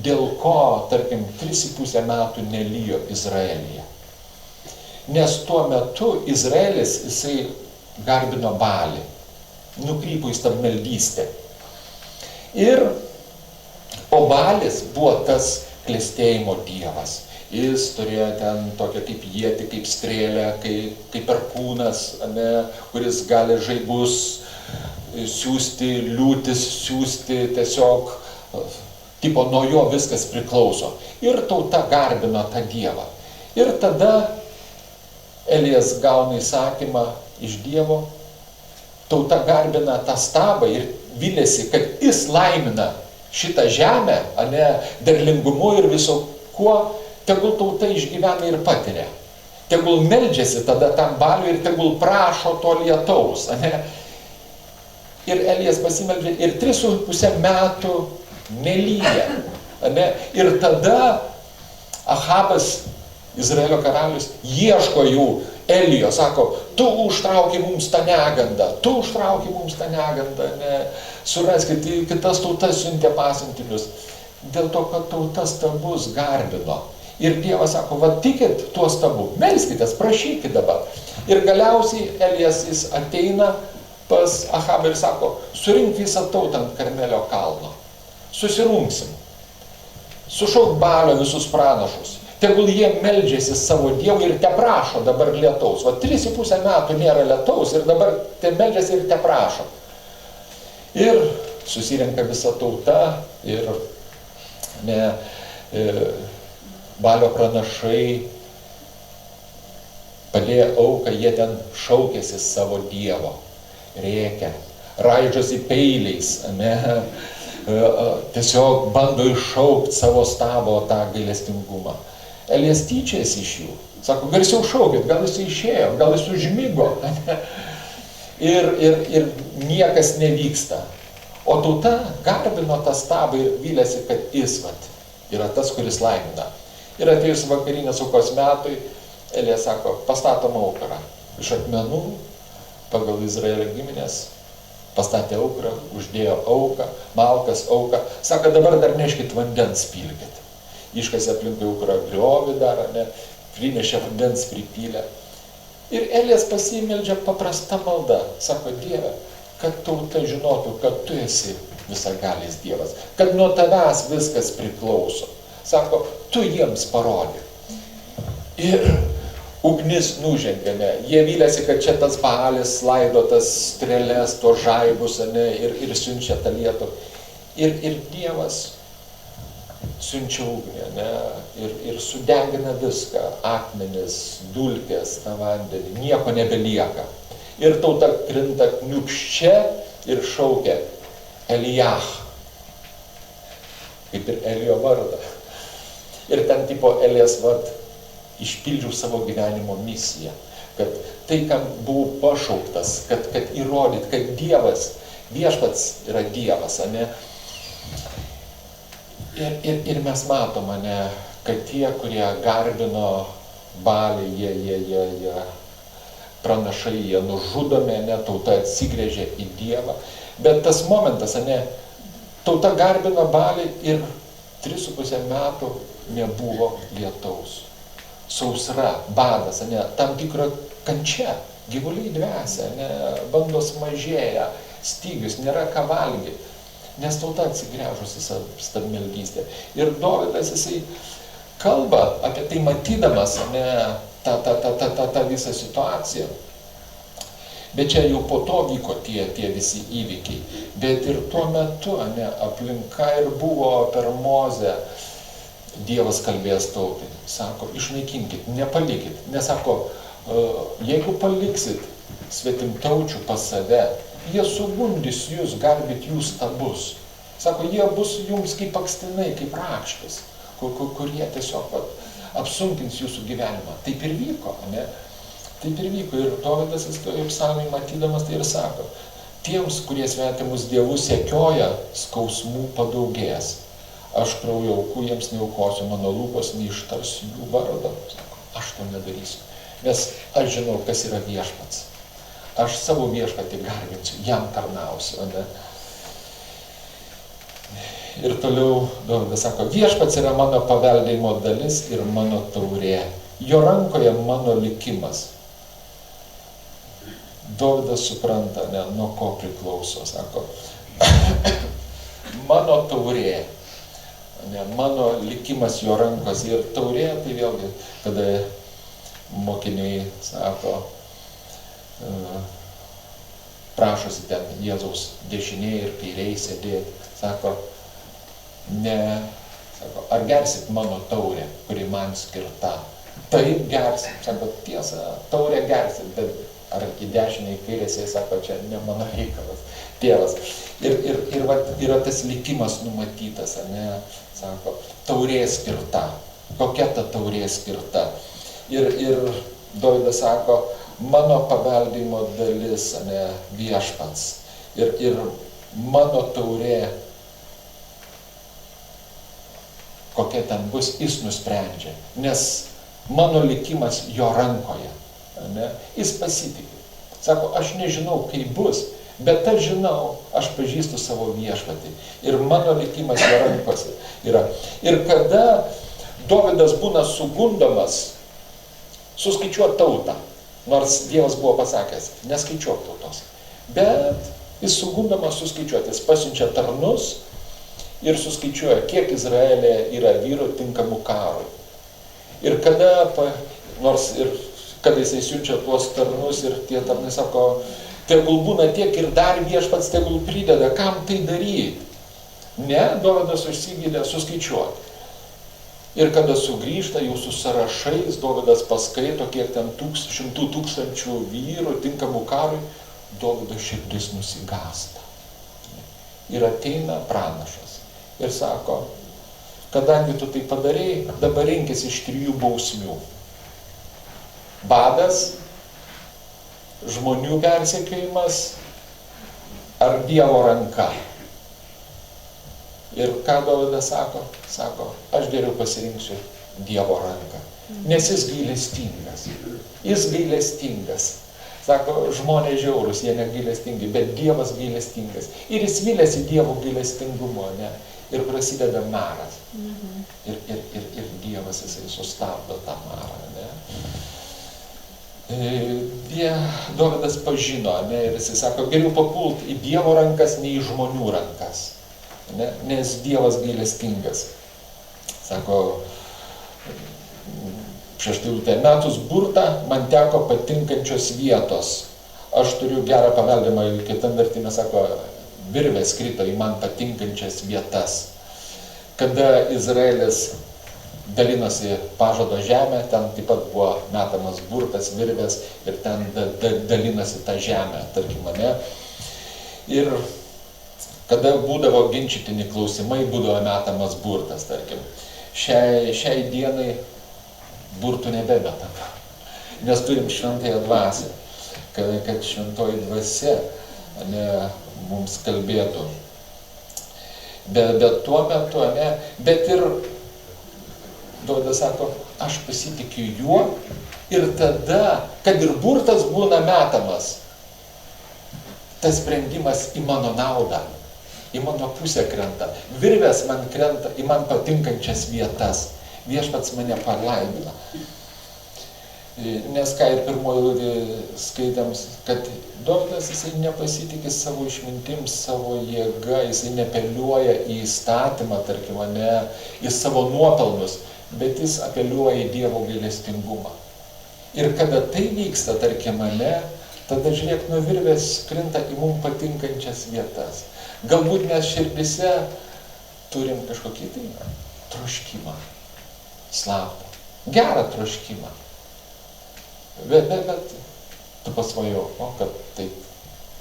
dėl ko, tarkim, 3,5 metų nelijo Izraelyje. Nes tuo metu Izraelis, jisai garbino Balį, nukrypo į stabmeldystę. O Balis buvo tas klestėjimo dievas. Jis turėjo ten tokią kaip ietį, kaip strėlę, kaip perkūnas, kuris gali žaibus siųsti, liūtis siųsti, tiesiog tipo nuo jo viskas priklauso. Ir tauta garbino tą dievą. Ir tada Elijas gauna įsakymą iš Dievo, tauta garbina tą stabą ir vylėsi, kad jis laimina šitą žemę, derlingumu ir viso kuo, tegul tauta išgyvena ir patiria. Tegul meldžiasi tada tam Baliui ir tegul prašo to lietaus. Ir Elijas pasimeldžia ir 3,5 metų nelyja. Ir tada Ahabas, Izraelio karalius, ieško jų Elijo, sako, tu užtrauki mums tą negandą, suraskit, kitas tautas siuntė pasiuntinius. Dėl to, kad tautas stabus garbino. Ir Dievas sako, va tikit tuo stabu, melskitės, prašykit dabar. Ir galiausiai Elijas jis ateina pas Ahabą ir sako, surink visą tautą ant Karmelio kalno, susirungsim, sušauk Balio visus pranašus. Tegul jie meldžiasi savo Dievui ir te prašo dabar lietaus. Va 3,5 metų nėra lietaus ir dabar te meldžiasi ir te prašo. Ir susirenka visa tauta ir Balio pranašai padėjo auką, jie ten šaukėsi savo Dievo, rėkia, raižosi peiliais, tiesiog bando iššaukti savo stabo tą gailestingumą. Elijas tyčiasi iš jų. Sako, garsiau šaukit, gal jis išėjo, gal jis užmigo. Ir niekas nevyksta. O tauta garbino tą stabą ir vylėsi, kad jis yra tas, kuris laimina. Ir atėjus vakarinės aukos metui, Elijas sako, pastatom aukurą. Iš akmenų, pagal Izraelio giminės, pastatė aukurą, uždėjo auką, malkas auką. Sako, dabar dar neškit vandens pilkit. Iškasė aplinkui aukurą griovį dar, prinešė vandens pripylę. Ir Elijas pasimeldžia paprasta malda. Sako, Dieve, kad tauta žinotų, kad tu esi visagalis Dievas, kad nuo tavęs viskas priklauso. Sako, tu jiems parodyk. Ir ugnis nužengė, jie vylėsi, kad čia tas Balis laido tas strėles, to žaibus, ir siunčia tą lietų. Ir Dievas siunčia ugnį, ir sudegina viską, akmenis, dulkės, tą vandenį, nieko nebelieka. Ir tauta krinta kniūkščia ir šaukia Elijah, kaip ir Elijo vardą. Ir ten tipo Elijas išpildžiau savo gyvenimo misiją, kad tai, kam buvau pašauktas, kad įrodyt, kad Dievas, viešpats yra Dievas, Ir mes matom, kad tie, kurie garbino Balį, jie pranašai, jie nužudomi, tauta atsigrėžė į Dievą. Bet tas momentas, tauta garbino Balį ir 3,5 metų nebuvo lietaus. Sausra, badas, tam tikra kančia, gyvuliai dvesia, bandos mažėja, stygius, nėra ką valgyti. Nes tauta atsigręžusi stabmeldystę. Ir Dovydas jisai kalba apie tai matydamas tą visą situaciją. Bet čia jau po to vyko tie visi įvykiai. Bet ir tuo metu aplinka ir buvo per Mozę. Dievas kalbės tautai. Sako, išnaikinkit, nepalikit. Nesako, jeigu paliksit svetimtaučių pas save, jie sugundys jūs, garbit jūs stabus. Sako, jie bus jums kaip akstinai, kaip rakštis, kurie tiesiog apsunkins jūsų gyvenimą. Taip ir vyko, Taip ir vyko. Ir Dovydas, psalmėj matydamas, tai ir sako, tiems, kurie svetimus dievus sekioja, skausmų padaugės. Aš kraujo aukų jiems neaukosiu, mano lūpos neištarsiu jų vardą. Sako, aš to nedarysiu, nes aš žinau, kas yra viešpats. Aš savo viešpatį garbinsiu, jam tarnausiu. Ir toliau Dovydas sako, viešpats yra mano paveldėjimo dalis ir mano taurė. Jo rankoje mano likimas. Dovydas supranta, ne, nuo ko priklauso, sako, mano taurė, ne, mano likimas jo rankose. Ir taurė, tai vėlgi, kada mokiniai sako, prašosi ten Jėzaus dešinėje ir kairėje sėdėti, sako, ne, sako, ar gersit mano taurę, kuri man skirta? Taip gersit, sako, tiesa, taurę gersit, bet ar į dešinę, į kairę sėdėti, sako, čia ne mano reikalas, tėvas. Ir va, yra tas likimas numatytas, ne, sako, taurė skirta. Kokia ta taurė skirta? Ir Dovydas sako, mano paveldėjimo dalis, ne, viešpats. Ir mano taurė, kokia ten bus, jis nusprendžia. Nes mano likimas jo rankoje. Ne? Jis pasitikė. Sako, aš nežinau, kaip bus, bet aš žinau, aš pažįstu savo viešpatį. Ir mano likimas jo rankose yra. Ir kada Dovydas būna sugundomas, suskaičiuot tautą, nors Dievas buvo pasakęs, neskaičiuok tautos. Bet jis sugundomas suskaičiuoti, jis pasiunčia tarnus ir suskaičiuoja, kiek Izraelė yra vyrų tinkamų karui. Ir kada, nors ir kada jisai siunčia tuos tarnus ir tie tarnai sako, tegul būna tiek ir dar viešpats tegul prideda, kam tai daryti. Ne, Dovydas užsigydė suskaičiuoti. Ir kada sugrįžta jau su sąrašais, Dovydas paskaito, kiek ten 100 000 vyrų tinkamų karui, Dovydo širdis nusigąsta. Ir ateina pranašas ir sako, kadangi tu tai padarei, dabar rinkis iš 3 bausmių. Badas, žmonių persekiojimas ar Dievo ranka. Ir ką Dovydas sako? Sako, aš geriau pasirinksiu Dievo ranką. Nes jis gailestingas. Jis gailestingas. Sako, žmonės žiaurūs, jie negailestingi, bet Dievas gailestingas. Ir jis vylėsi Dievo gailestingumo, ne? Ir prasideda maras. Ir Dievas jisai sustabdo tą marą, ne? Dovydas pažino, ne? Ir jisai sako, geriau papult į Dievo rankas, nei į žmonių rankas. Ne? Nes Dievas gailestingas. Sako, 6 eilutė, metus burtą man teko patinkančios vietos. Aš turiu gerą paveldimą, kitam vertime sako, virvės krito į man patinkančias vietas. Kada Izraelis dalinosi pažado žemę, ten taip pat buvo metamas burtas, virvės ir ten dalinosi tą žemę, tarkim, ne? Ir kada būdavo ginčytini klausimai, būdavo metamas burtas, tarkim. Šiai dienai burtų nebemetama, nes turim šventąją dvasią, kad šventoji dvasia, ne, mums kalbėtų. Bet tuo metu, ne, bet ir Dovydas sako, aš pasitikiu juo ir tada, kad ir burtas būna metamas, tas sprendimas į mano naudą, į mano pusę krenta. Virvės man krenta į man patinkančias vietas. Viešpats mane palaimina. Nes ką ir pirmoji skaitėm, kad Dovydas jisai nepasitikė savo išmintim, savo jėga, jisai nepeliuoja į įstatymą, tarkim, ne, į savo nuopelnus, bet jis apeliuoja į Dievo gailestingumą. Ir kada tai vyksta, tarkim, ne, tada žiūrėk, nuo virvės krinta į mums patinkančias vietas. Galbūt mes širdise turim kažkokį tai troškimą, slaptą, gerą troškimą. Bet tu pasvajau, kad tai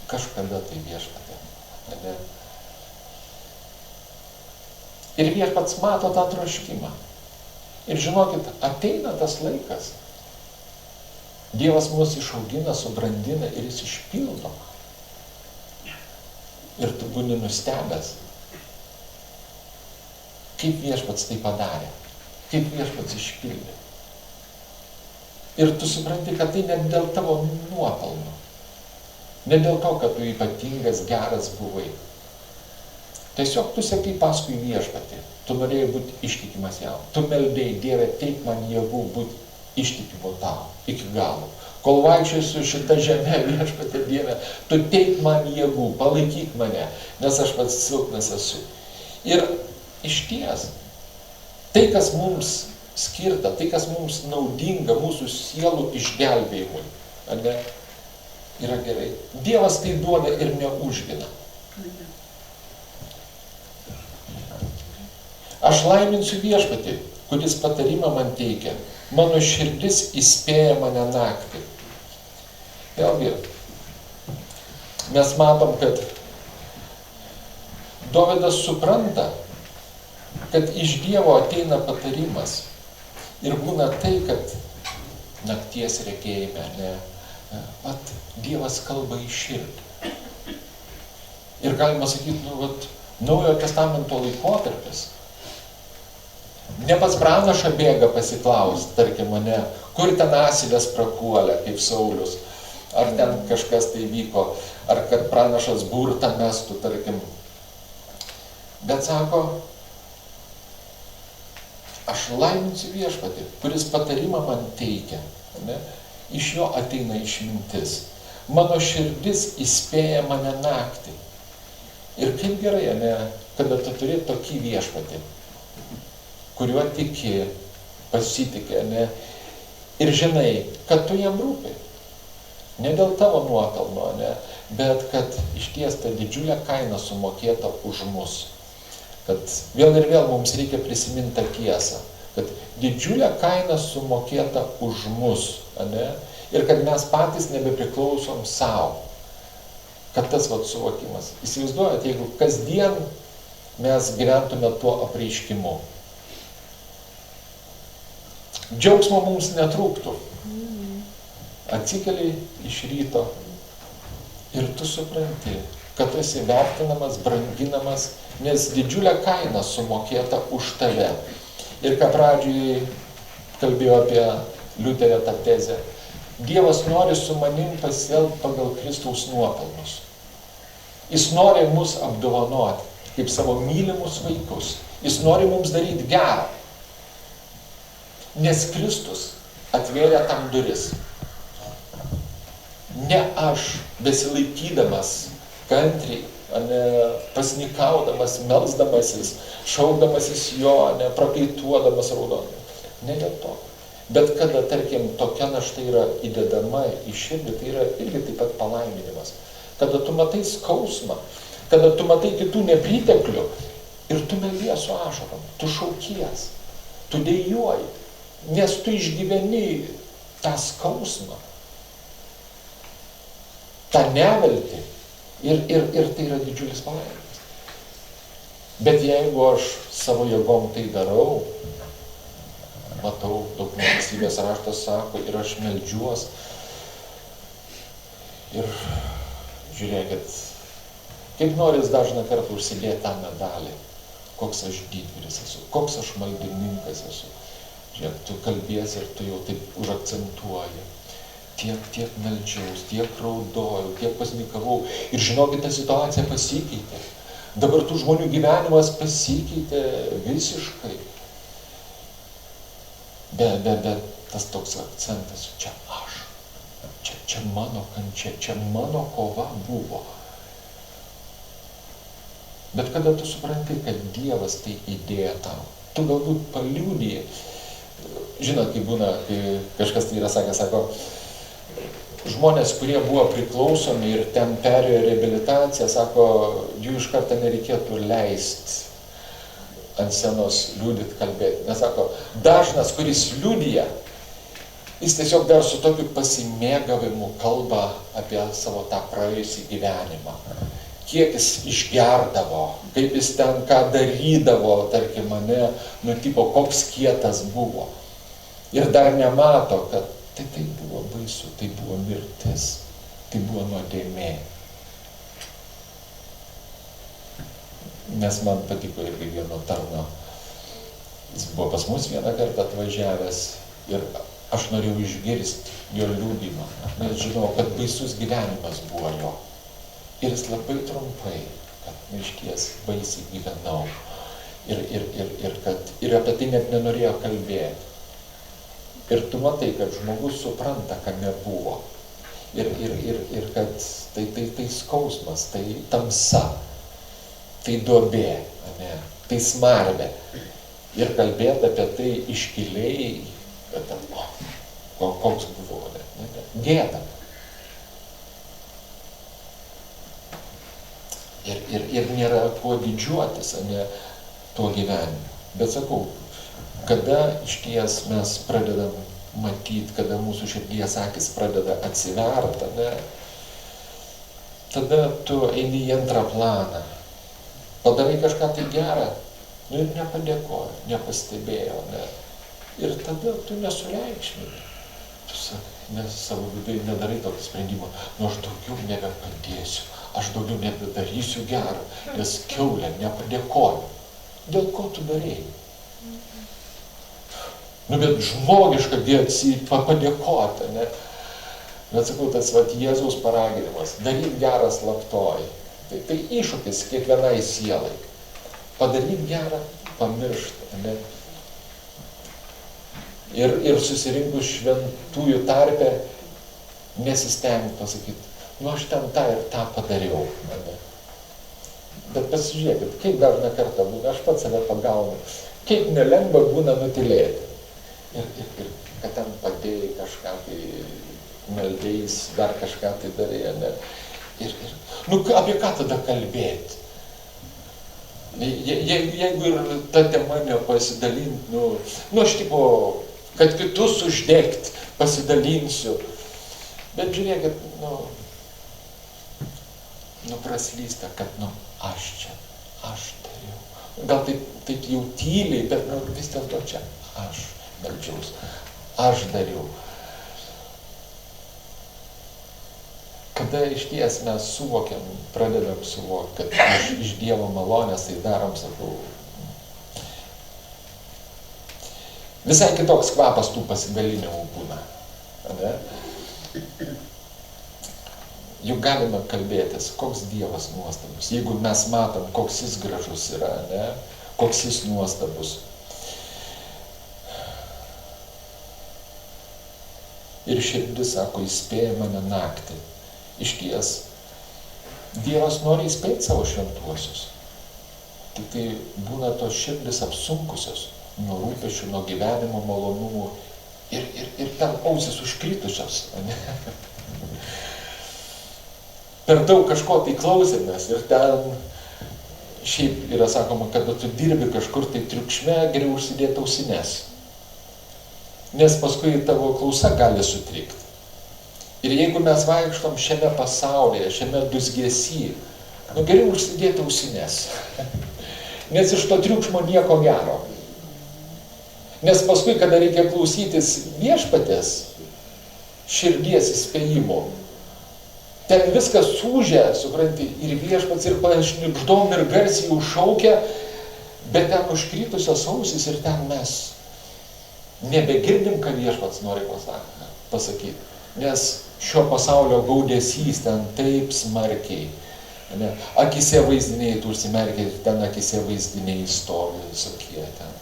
kažkada tai viešpatė. Ne? Ir viešpats mato tą troškimą. Ir žinokit, ateina tas laikas. Dievas mus išaugina, subrandina ir jis išpildo. Ir tu būni nustebęs, kaip viešpats tai padarė, kaip viešpats išpildė. Ir tu supranti, kad tai ne dėl tavo nuopelno, ne dėl to, kad tu ypatingas, geras buvai, Tiesiog tu sekai paskui viešpatį. Tu norėjai būti ištikimas jam. Tu meldėjai, Dieve, teik man jėgų būti ištikimu tau iki galo. Kol vaikščiosiu šitą žemę, viešpatė Dieve, tu teik man jėgų, palaikyk mane, nes aš pats silpnas esu. Ir išties, tai, kas mums skirta, tai, kas mums naudinga mūsų sielų išgelbėjimui, ane, yra gerai. Dievas tai duoda ir neužgina. Aš laiminsiu viešpatį, kuris patarimą man teikia. Mano širdis įspėja mane naktį. Vėlgi, mes matom, kad Dovydas supranta, kad iš Dievo ateina patarimas. Ir būna tai, kad nakties regėjime, Dievas kalba į širdį. Ir galima sakyti, Naujojo testamento laikotarpis. Ne pats pranašą bėga pasiklausti, tarkim, mane, kur ten asilės prapuolė, kaip Saulius, ar ten kažkas tai vyko, ar kad pranašas burtą mestų, tarkim. Bet sako, aš laiminsiu viešpatį, kuris patarimą man teikia, ne? Iš jo ateina išmintis. Mano širdis įspėja mane naktį. Ir kaip gerai, ne, kada tu turi tokį viešpatį, kuriuo tiki, pasitikė, ne, ir žinai, kad tu jam rūpi. Ne dėl tavo nuopelno, ne, bet kad išties ta didžiulė kaina sumokėta už mus. Kad vėl ir vėl mums reikia prisiminti tą tiesą, kad didžiulė kaina sumokėta už mus, ne, ir kad mes patys nebepriklausom savo. Kad tas suvokimas. Įsivaizduojate, jeigu kasdien mes gyventume tuo apreiškimu. Džiaugsmo mums netrūktų. Atsikeli iš ryto ir tu supranti, kad tu esi vertinamas, branginamas, nes didžiulė kaina sumokėta už tave. Ir ką pradžioj kalbėjau apie Liuterio tą tezę. Dievas nori su manim pasielgti pagal Kristaus nuopelnus. Jis nori mus apdovanoti kaip savo mylimus vaikus. Jis nori mums daryti gerą. Nes Kristus atvėrė tam duris. Ne aš, besilaikydamas, kantriai, pasnikaudamas, melsdamasis, šaukdamasis jo, prakaituodamas raudonai. Ne dėl to. Bet kada, tarkim, tokia našta yra įdedama į širdį, tai yra irgi taip pat palaiminimas. Kada tu matai skausmą, kada tu matai kitų nepriteklių ir tu meldies su ašarom, tu šaukies, tu dejuoji, nes tu išgyveni tą skausmą, tą neviltį ir tai yra didžiulis palaiminimas. Bet jeigu aš savo jėgom tai darau, matau, daug valstybės raštas sako, ir aš meldžiuos. Ir žiūrėkit, kaip noris dažną kartą užsidėti tą medalį, koks aš didvyris esu, koks aš maldininkas esu. Žiūrėk, tu kalbėsi ir tu jau taip užakcentuoji. Tiek meldžiaus, tiek raudojau, tiek pasnikavau. Ir žinokit, ta situacija pasikeitė. Dabar tų žmonių gyvenimas pasikeitė visiškai. Bet tas toks akcentas, čia aš, čia mano kančia, čia mano kova buvo. Bet kada tu supranti, kad Dievas tai įdėjo tau, tu galbūt paliudiji. Žinot, kai būna, kai kažkas tai yra sakęs, sako, žmonės, kurie buvo priklausomi ir ten perėjo reabilitaciją, sako, jų iš karto nereikėtų leisti ant scenos liūdit kalbėti. Nes sako, dažnas, kuris liudija, jis tiesiog dar su tokiu pasimėgavimu kalba apie savo tą praėjusį gyvenimą. Kiek jis išgerdavo, kaip jis ten ką darydavo, tarkim, mane, tipo, koks kietas buvo. Ir dar nemato, kad tai buvo baisu, tai buvo mirtis, tai buvo nuodėmė. Nes man patiko irgi vieno tarno. Jis buvo pas mus vieną kartą atvažiavęs ir aš norėjau išgirsti jo liudymą, nes žinau, kad baisus gyvenimas buvo jo. Ir jis labai trumpai kad išties baisiai gyvenau. Ir apie tai net nenorėjo kalbėti. Ir tu matai, kad žmogus supranta, kame buvo. Ir kad tai skausmas, tai tamsa, tai duobė, ne, tai smarvė. Ir kalbėti apie tai iškiliai, kad koks buvo, ne, gėda. Ir nėra kuo didžiuotis, ne, tuo gyvenimu. Bet sakau, kada išties mes pradedam matyti, kada mūsų širdies akis pradeda atsiverti, ne, tada tu eini į antrą planą. Padarai kažką tai gerą, nu ir nepadėkoji, nepastebėjo, ne. Ir tada tu nesureikšmini. Tu sakai, nes savo viduje nedarai tokio sprendimo, nu aš daugiau nebepadėsiu, aš daugiau nebedarysiu gerą, nes kiaulė nepadėkoju. Dėl ko tu darėjai? Nu, bet žmogiška padėkoti, ne? Bet sakau, tas Jėzaus paraginimas, daryk gerą slaptoj. Tai iššūkis kiekvienai sielai. Padaryk gerą, pamiršt, ne? Ir susirinkus šventųjų tarpe, nesistengti pasakyti, nu aš ten tą ir tą padariau, ne? Bet pasižiūrėkit, kaip dažną kartą būna, aš pats save pagaunu, kaip nelengva būna nutylėti. Ir kad ten padėjai kažką tai meldėjais, dar kažką tai darė, ne? Nu, apie ką tada kalbėti? Jeigu ir ta tema nepasidalint, nu aš tipo, kad kitus uždegt, pasidalinsiu. Bet žiūrėkit, praslysta, kad, aš čia, aš dariau. Gal taip jau tyliai, bet vis dėlto čia aš meldžiaus, aš dariau. Kada išties mes suvokiam, pradedam suvokti, kad iš Dievo malonės tai darom, sakau, visai kitoks kvapas tų pasidalinimų būna. Ne? Juk galime kalbėtis, koks Dievas nuostabus, jeigu mes matom, koks jis gražus yra, ne? Koks jis nuostabus. Ir širdis, sako, įspėja mane naktį. Išties, Dievas nori įspėti savo šventuosius. Tik tai būna tos širdis apsunkusios nuo rūpesčių, nuo gyvenimo malonumų ir ten ausis užkritusios. Ne? Per daug kažko tai klausėmės ir ten šiaip yra sakoma, kada tu dirbi kažkur tai triukšme, geriau užsidėti ausines. Nes paskui tavo klausa gali sutrikti. Ir jeigu mes vaikštom šiame pasaulyje, šiame dusgesy, geriau užsidėti ausines. Nes iš to triukšmo nieko gero. Nes paskui, kada reikia klausytis viešpatės širdies įspėjimų, ten viskas sūžia, supranti, ir viešpats, ir pašnibždom, ir garsiai užšaukia, bet ten užkritusios ausis ir ten mes nebegirdim, ką viešpats nori pasakyti. Nes šio pasaulio gaudesys ten taip smarkiai. Ne? Akise vaizdiniai, tu užsimerkiai, ten akise vaizdiniai stovi visokie ten.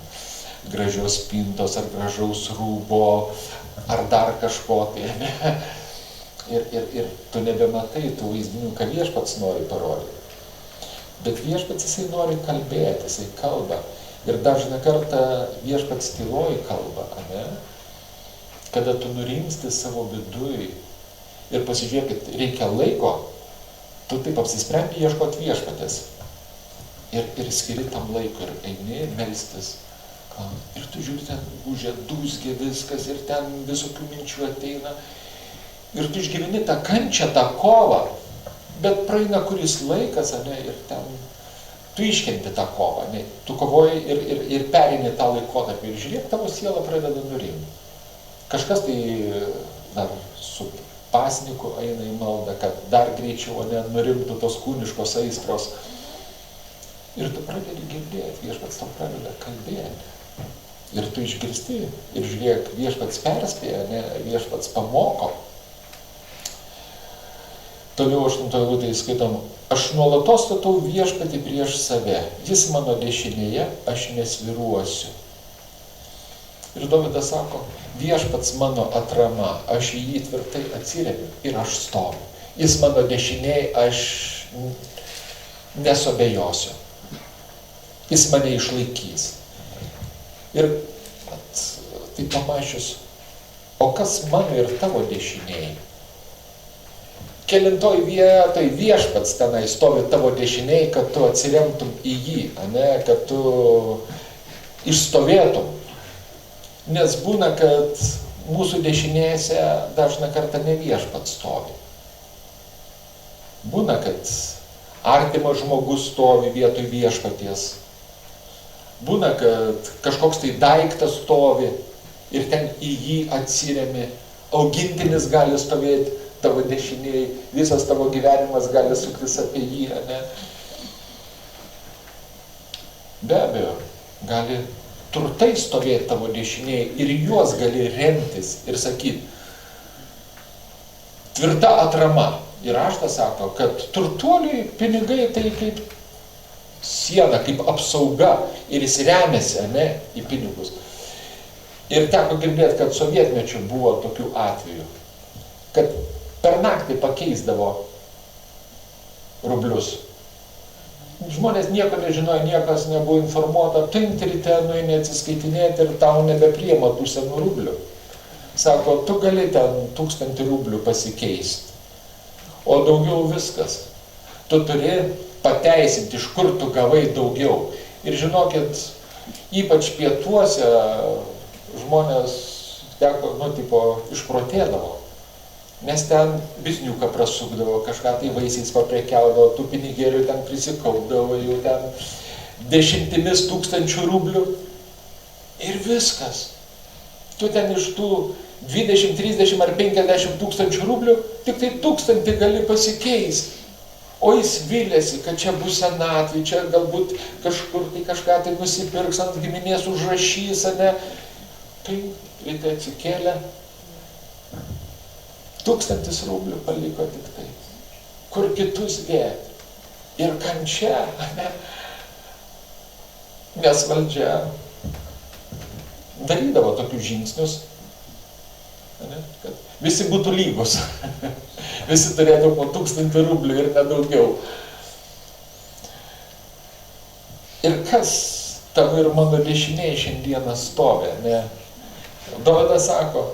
Gražios spintos, ar gražaus rūbo, ar dar kažko tai. Ne? Ir tu nebematai tų vaizdinių, ką viešpats nori parodyti. Bet viešpats jisai nori kalbėti, jisai kalba. Ir dažną kartą viešpats tyloj kalba, ne? Kada tu nurimsti savo viduj ir pasižiūrėkit, reikia laiko, tu taip apsisprendi ieškoti viešpatės. Ir skiri tam laiko ir eini melstis. Ir tu žiūri, ten užė, dūzgė viskas ir ten visokių minčių ateina. Ir tu išgyveni tą kančią, tą kovą, bet praeina kuris laikas, ne, ir ten tu iškenti tą kovą, ne, tu kovoji ir perini tą laikotarpį ir žiūrėk, tavo siela pradeda nurimti. Kažkas tai dar su pasniku eina į maldą, kad dar greičiau nurimtų tos kūniškos aistros. Ir tu pradedi girdėti, viešpats tau pradeda kalbėti. Ir tu išgirsti, ir žiūrėk, viešpats perspėja, ne, viešpats pamoko. Toliau 8 eilutėje skaitom, aš nuolatos statau viešpatį prieš save, jis mano dešinėje, aš nesviruosiu. Ir Dovydas sako, viešpats mano atrama, aš į jį tvirtai atsiremiu ir aš stoviu. Jis mano dešinėje, aš nesuabejosiu. Jis mane išlaikys. Ir tai pamačius, o kas mano ir tavo dešinėje? Kelintoj vietoj viešpats tenai stovi tavo dešinėje, kad tu atsiremtum į jį, kad tu išstovėtum. Nes būna, kad mūsų dešinėse dažną kartą ne viešpats stovi. Būna, kad artimas žmogus stovi vietoj viešpaties. Būna, kad kažkoks tai daiktas stovi ir ten į jį atsiremi. Augintinis gali stovėti tavo dešinėje, visas tavo gyvenimas gali suktis apie jį, Be abejo, gali turtai stovėti tavo dešinėje ir juos gali remtis ir sakyti, tvirta atrama. Ir raštas sako, kad turtuoliui pinigai tai kaip siena, kaip apsauga ir jis remiasi, į pinigus. Ir teko girdėti, kad sovietmečiu buvo tokių atvejų, kad per naktį pakeisdavo rublius. Žmonės nieko nežinojo, niekas nebuvo informuota, tinti ryte nueini atsiskaitinėti ir tau nebepriema tų senų rublių. Sako, tu gali ten 1000 rublių pasikeisti, o daugiau viskas. Tu turi pateisinti, iš kur tu gavai daugiau. Ir žinokit, ypač pietuose žmonės teko, išprotėdavo. Nes ten bizniuką prasukdavo, kažką tai vaisiais paprekiaudavo, tų pinigėlių ten prisikaupdavo, jau ten 10 000 rublių. Ir viskas. Tu ten iš tų 20, 30 ar 50 000 rublių, tik tai 1000 gali pasikeisti. O jis vylėsi, kad čia bus senatvė, čia galbūt kažkur tai kažką tai nusipirks, ant giminės užrašys, Tai ryte atsikėlė, 1000 rublių paliko tik tai. Kur kitus dėti? Ir kančia, Nes valdžia darydavo tokius žingsnius, kad visi būtų lygus. Visi turėtų po 1000 rublių ir nedaugiau. Ir kas tavo ir mano dešinėje šiandieną stovi, Dovydas sako,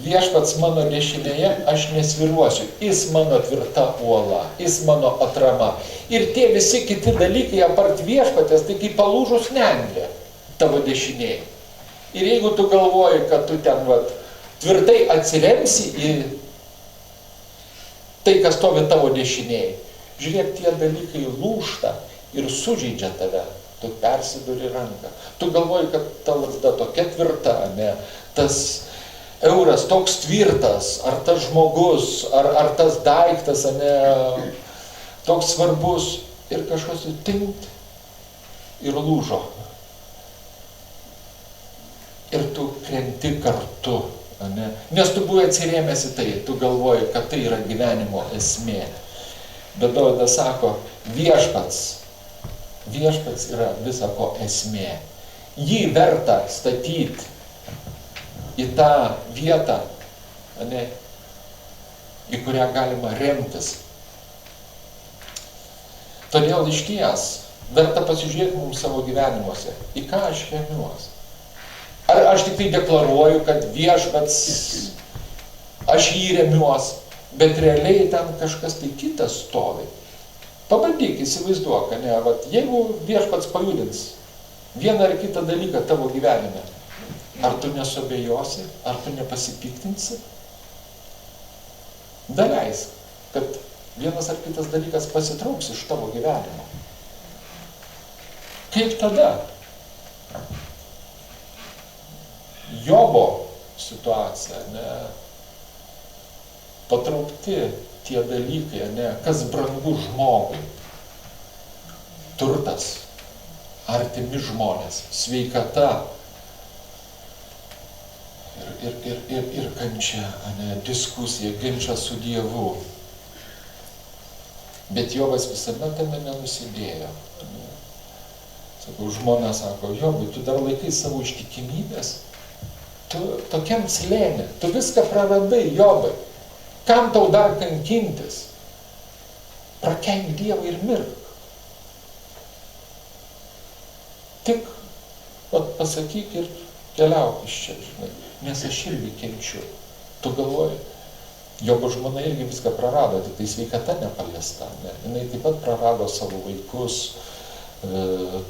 viešpats mano dešinėje, aš nesviruosiu, jis mano tvirta uola, jis mano atrama. Ir tie visi kiti dalykai apart viešpatės, tai kaip palūžus nendrė tavo dešinėje. Ir jeigu tu galvoji, kad tu ten tvirtai atsiremsi į tai, kas stovi tavo dešinėje, žiūrėk, tie dalykai lūžta ir sužeidžia tave, tu persiduri ranką. Tu galvoji, kad ta lazda tokia tvirta, tas euras toks tvirtas, ar tas žmogus, ar tas daiktas, toks svarbus, ir kažkas tinkt ir lūžo. Ir tu krenti kartu, nes tu buvai atsirėmęs į tai, tu galvoji, kad tai yra gyvenimo esmė. Bet Dovydas sako, viešpats yra visako esmė. Jį verta statyti į tą vietą, į kurią galima remtis. Todėl išties verta pasižiūrėti mums savo gyvenimuose, į ką aš remiuosi. Ar aš tik tai deklaruoju, kad viešpats, aš jį remiuosi, bet realiai ten kažkas tai kitas stovi. Pabandyk, įsivaizduok, jeigu viešpats pajudins vieną ar kitą dalyką tavo gyvenime, ar tu nesuabejosi, ar tu nepasipiktinsi? Daleisk, kad vienas ar kitas dalykas pasitrauks iš tavo gyvenimo. Kaip tada? Jobo situacija, patraukti tie dalykai, kas brangu žmogui. Turtas, artimi žmonės, sveikata ir kančia, diskusija, ginčas su Dievu. Bet Jobas visame tame nenusidėjo. Sakau, žmona sako, Jobai, tu dar laikai savo ištikimybės, tu tokiam slėnė, tu viską praradai, Jobai. Kam tau dar kankintis? Prakeik Dievą ir mirk. Tik pasakyk ir keliauk iš čia, žinai, nes aš irgi kenčiu. Tu galvoji, Jobo žmona irgi viską prarado, tik tai sveikata nepaliesta. Ne? Jinai taip pat prarado savo vaikus,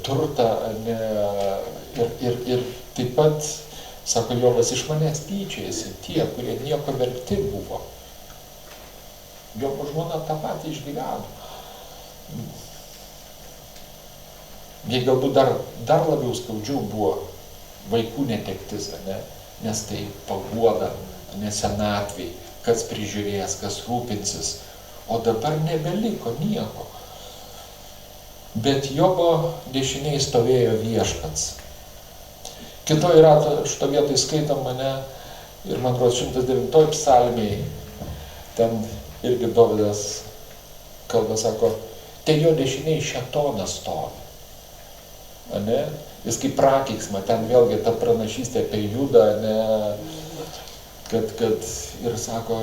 turtą, ne? Ir taip pat, sako Jobas, iš manęs tyčiojasi tie, kurie nieko verti buvo. Jobo žmona tą patį išgyveno. Jei galbūt dar labiau skaudžiau buvo vaikų netektis, ne? Nes tai paguoda, ne senatviai, kas prižiūrės, kas rūpinsis, o dabar nebeliko nieko. Bet Jobo dešiniai stovėjo viešpats. Kitoj rašto vietoj skaitom mane, ir man rodos 109 psalmėj, ten irgi Dovydas kalba, sako, te jo dešiniai šėtonas stovi. Ane? Jis kaip prakeiksma, ten vėlgi ta pranašystė apie Judą, kad ir sako,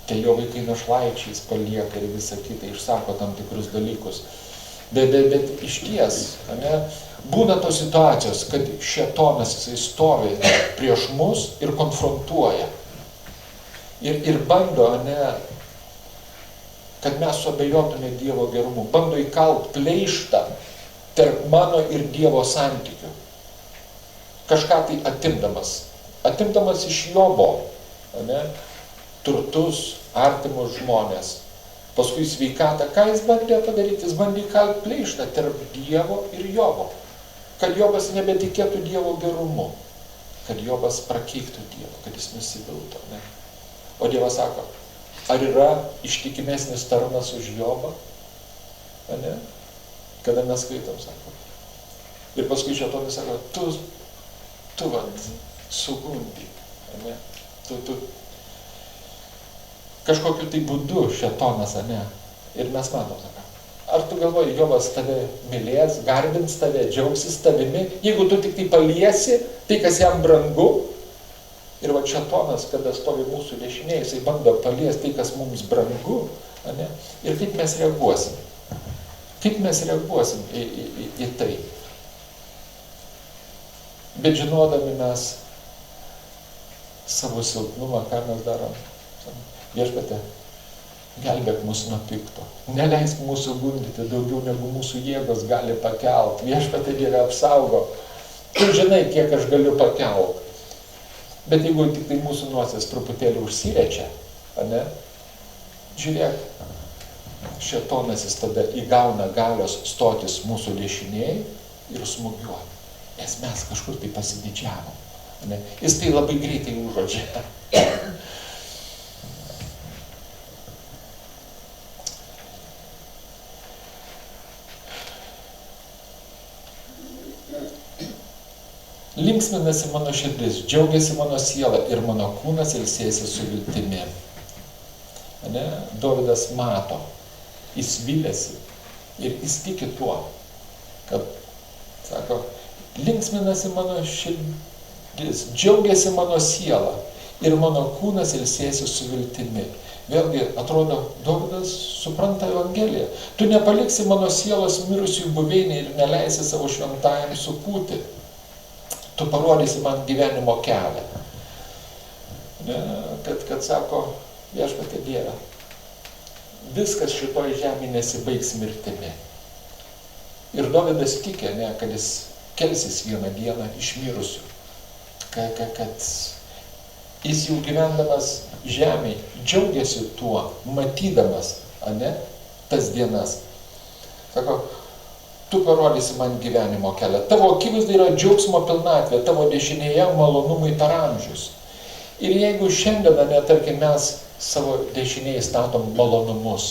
te jo vaikai našlaičiais palieka ir visą kitą, išsako tam tikrus dalykus. Bet išties, būna tos situacijos, kad šėtonas jisai stovi prieš mus ir konfrontuoja. Ir bando, kad mes suabejotume Dievo gerumu, bando įkalt pleištą tarp mano ir Dievo santykių. Kažką tai atimdamas iš Jobo, turtus, artimus žmonės. Paskui sveikatą, ką jis bandė padaryti? Jis bandė įkalt pleištą tarp Dievo ir Jobo. Kad Jobas nebetikėtų Dievo gerumu. Kad Jobas prakeiktų Dievo, kad jis nusiviltų. O Dievas sako, ar yra ištikimesnis tarnas už Jobą? Kada mes skaitom, sako. Ir paskui šėtonas sako, tu sugundi. Tu kažkokiu tai būdu šėtonas, ir mes matom, sako. Ar tu galvoji, Jobas tave mylės, garbins tave, džiaugsis tavimi, jeigu tu tik tai paliesi, tai kas jam brangu. Ir va šėtonas, kada stovi mūsų dešinėje, jisai bando paliesti tai, kas mums brangu, ir kaip mes reaguosim. Kaip mes reaguosim į tai. Bet žinodami mes savo silpnumą, ką mes darom. Viešpatie, gelbėk mus nuo pikto. Neleisk mūsų gundyti daugiau, negu mūsų jėgos gali pakelt. Viešpatie, Dieve, apsaugo. Tu žinai, kiek aš galiu pakelt. Bet jeigu tik tai mūsų nosis truputėlį užsiriečia, žiūrėk, šėtonas jis tada įgauna galios stotis mūsų dešinėje ir smūgiuoti. Nes mes kažkur tai pasididžiavom. Jis tai labai greitai užuodžia. Linksminasi mano širdis, džiaugiasi mano siela ir mano kūnas ilsėsi su viltimi. Dovydas mato, jis viliasi ir jis tiki tuo, kad, sako, linksminasi mano širdis, džiaugiasi mano siela ir mano kūnas ilsėsi su viltimi. Vėlgi, atrodo, Dovydas supranta Evangeliją. Tu nepaliksi mano sielos mirusiųjų buveinį ir neleisi savo šventajam supūti. Tu parodysi man gyvenimo kelią. Kad sako, viešpatie Dieve, viskas šitoj žemėje nesibaigs mirtimi. Ir Dovydas tikė, kad jis kelsis vieną dieną iš mirusių. Kad jis jau gyvendamas žemėje džiaugiasi tuo, matydamas, tas dienas. Sako, tu parodysi man gyvenimo kelią. Tavo akivaizdai yra džiaugsmo pilnatvė, tavo dešinėje malonumai per amžius. Ir jeigu šiandien, tarkim, mes savo dešinėje statom malonumus,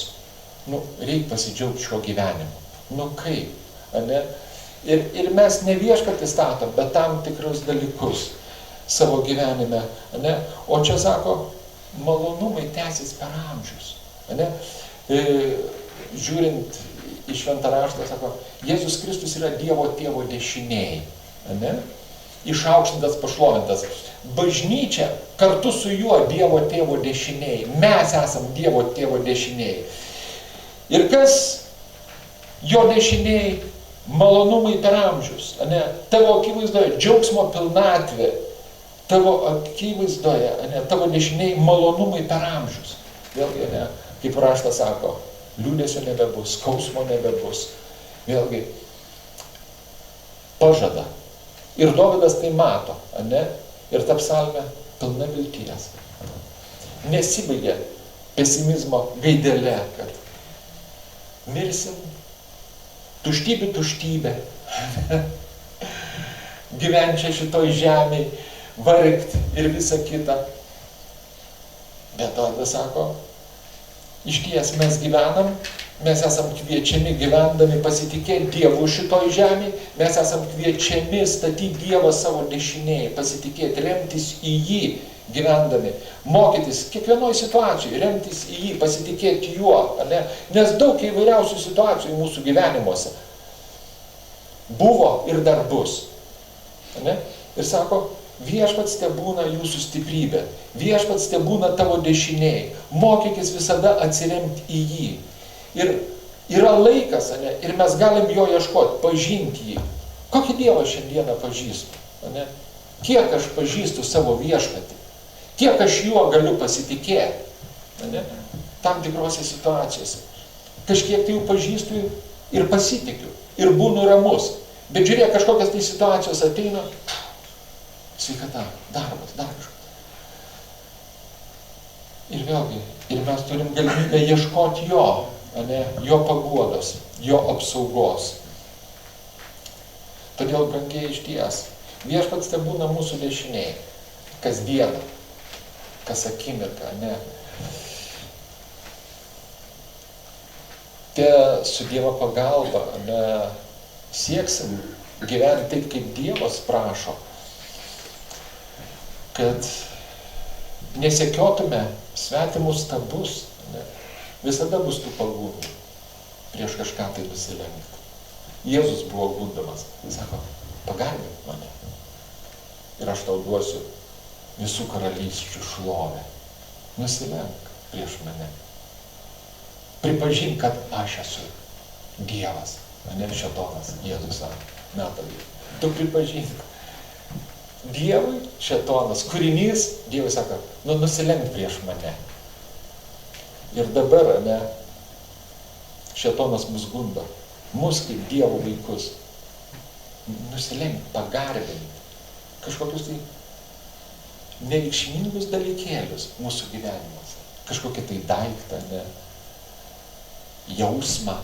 reikia pasidžiaugti šiuo gyvenimu. Kaip? Ir mes ne viešpatį statom, bet tam tikrus dalykus savo gyvenime. O čia sako, malonumai tęsis per amžius. žiūrint į šventą raštą, sako, Jėzus Kristus yra Dievo tėvo dešinėj. Ne? Išaukštintas, pašlovintas. Bažnyčia kartu su juo Dievo tėvo dešinėj. Mes esam Dievo tėvo dešinėj. Ir kas jo dešinėj? Malonumai per amžius. Ne? Tavo akivaizdoje džiaugsmo pilnatvė. Tavo akivaizdoje, tavo dešinėj malonumai per amžius. Vėlgi, kaip raštas sako, liūdesio nebebus, skausmo nebebus. Vėlgi, pažada. Ir Dovydas tai mato, ir ta psalmė pilna vilties. Nesibaigia pesimizmo gaidele, kad mirsim, tuštybė, gyvenčia šitoj žemėj, vargti ir visa kita. Bet Dovydas sako, išties mes gyvenam, mes esam kviečiami gyvendami pasitikėti Dievu šitoj žemėj, mes esam kviečiami statyti Dievą savo dešinėje, pasitikėti, remtis į jį gyvendami, mokytis kiekvienoj situacijoj, remtis į jį, pasitikėti juo, nes daug įvairiausių situacijų mūsų gyvenimuose buvo ir dar bus. Ir sako, viešpats tebūna jūsų stiprybė, viešpats tebūna tavo dešinėj, mokykis visada atsiremti į jį. Ir yra laikas, ir mes galim jo ieškoti, pažinti jį. Kokį Dievą šiandieną pažįstu? Kiek aš pažįstu savo viešpatį? Kiek aš juo galiu pasitikėti? Tam tikrose situacijose. Kažkiek tai jau pažįstu ir pasitikiu. Ir būnu ramus. Bet žiūrėk, kažkokias tai situacijos ateina. Sveikata, darbas, dar kažkas. Ir vėlgi, ir mes turim galimybę ieškoti jo, jo paguodos, jo apsaugos. Todėl, brangiai, išties, viešpats tebūna mūsų dešinėj, kasdieną, kas akimirką, Te su Dievo pagalba, sieksim gyventi taip, kaip Dievas prašo, kad nesekiotume svetimus stabus, visada bus tų pagundų prieš kažką tai nusilenkti. Jėzus buvo gundomas, jis sako, pagarbink mane ir aš tau duosiu visų karalysčių šlovę. Nusilenk prieš mane. Pripažink, kad aš esu Dievas, ne šėtonas, Jėzus sako, metalį. Tu pripažink. Dievui šėtonas, kūrinys, Dievas sako, nusilenk prieš mane. Ir dabar, šėtonas mus gundo, mus kaip Dievo vaikus. Nusilenk, pagarbinti kažkokius tai nereikšmingus dalykėlius mūsų gyvenimuose. Kažkokį tai daiktą, jausmą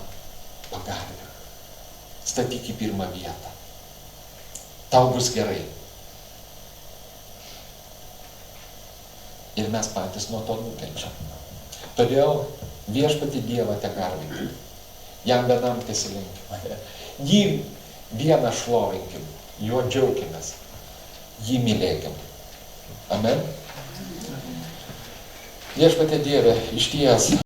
pagarbink. Statyk į pirmą vietą. Tau bus gerai. Ir mes patys nuo to nukenčiam. Todėl viešpatį Dievą te garbinkim. Jam vienam tesilinkim. Jį vieną šlovinkim. Juo džiaukimės. Jį mylėkim. Amen. Viešpatie Dieve, išties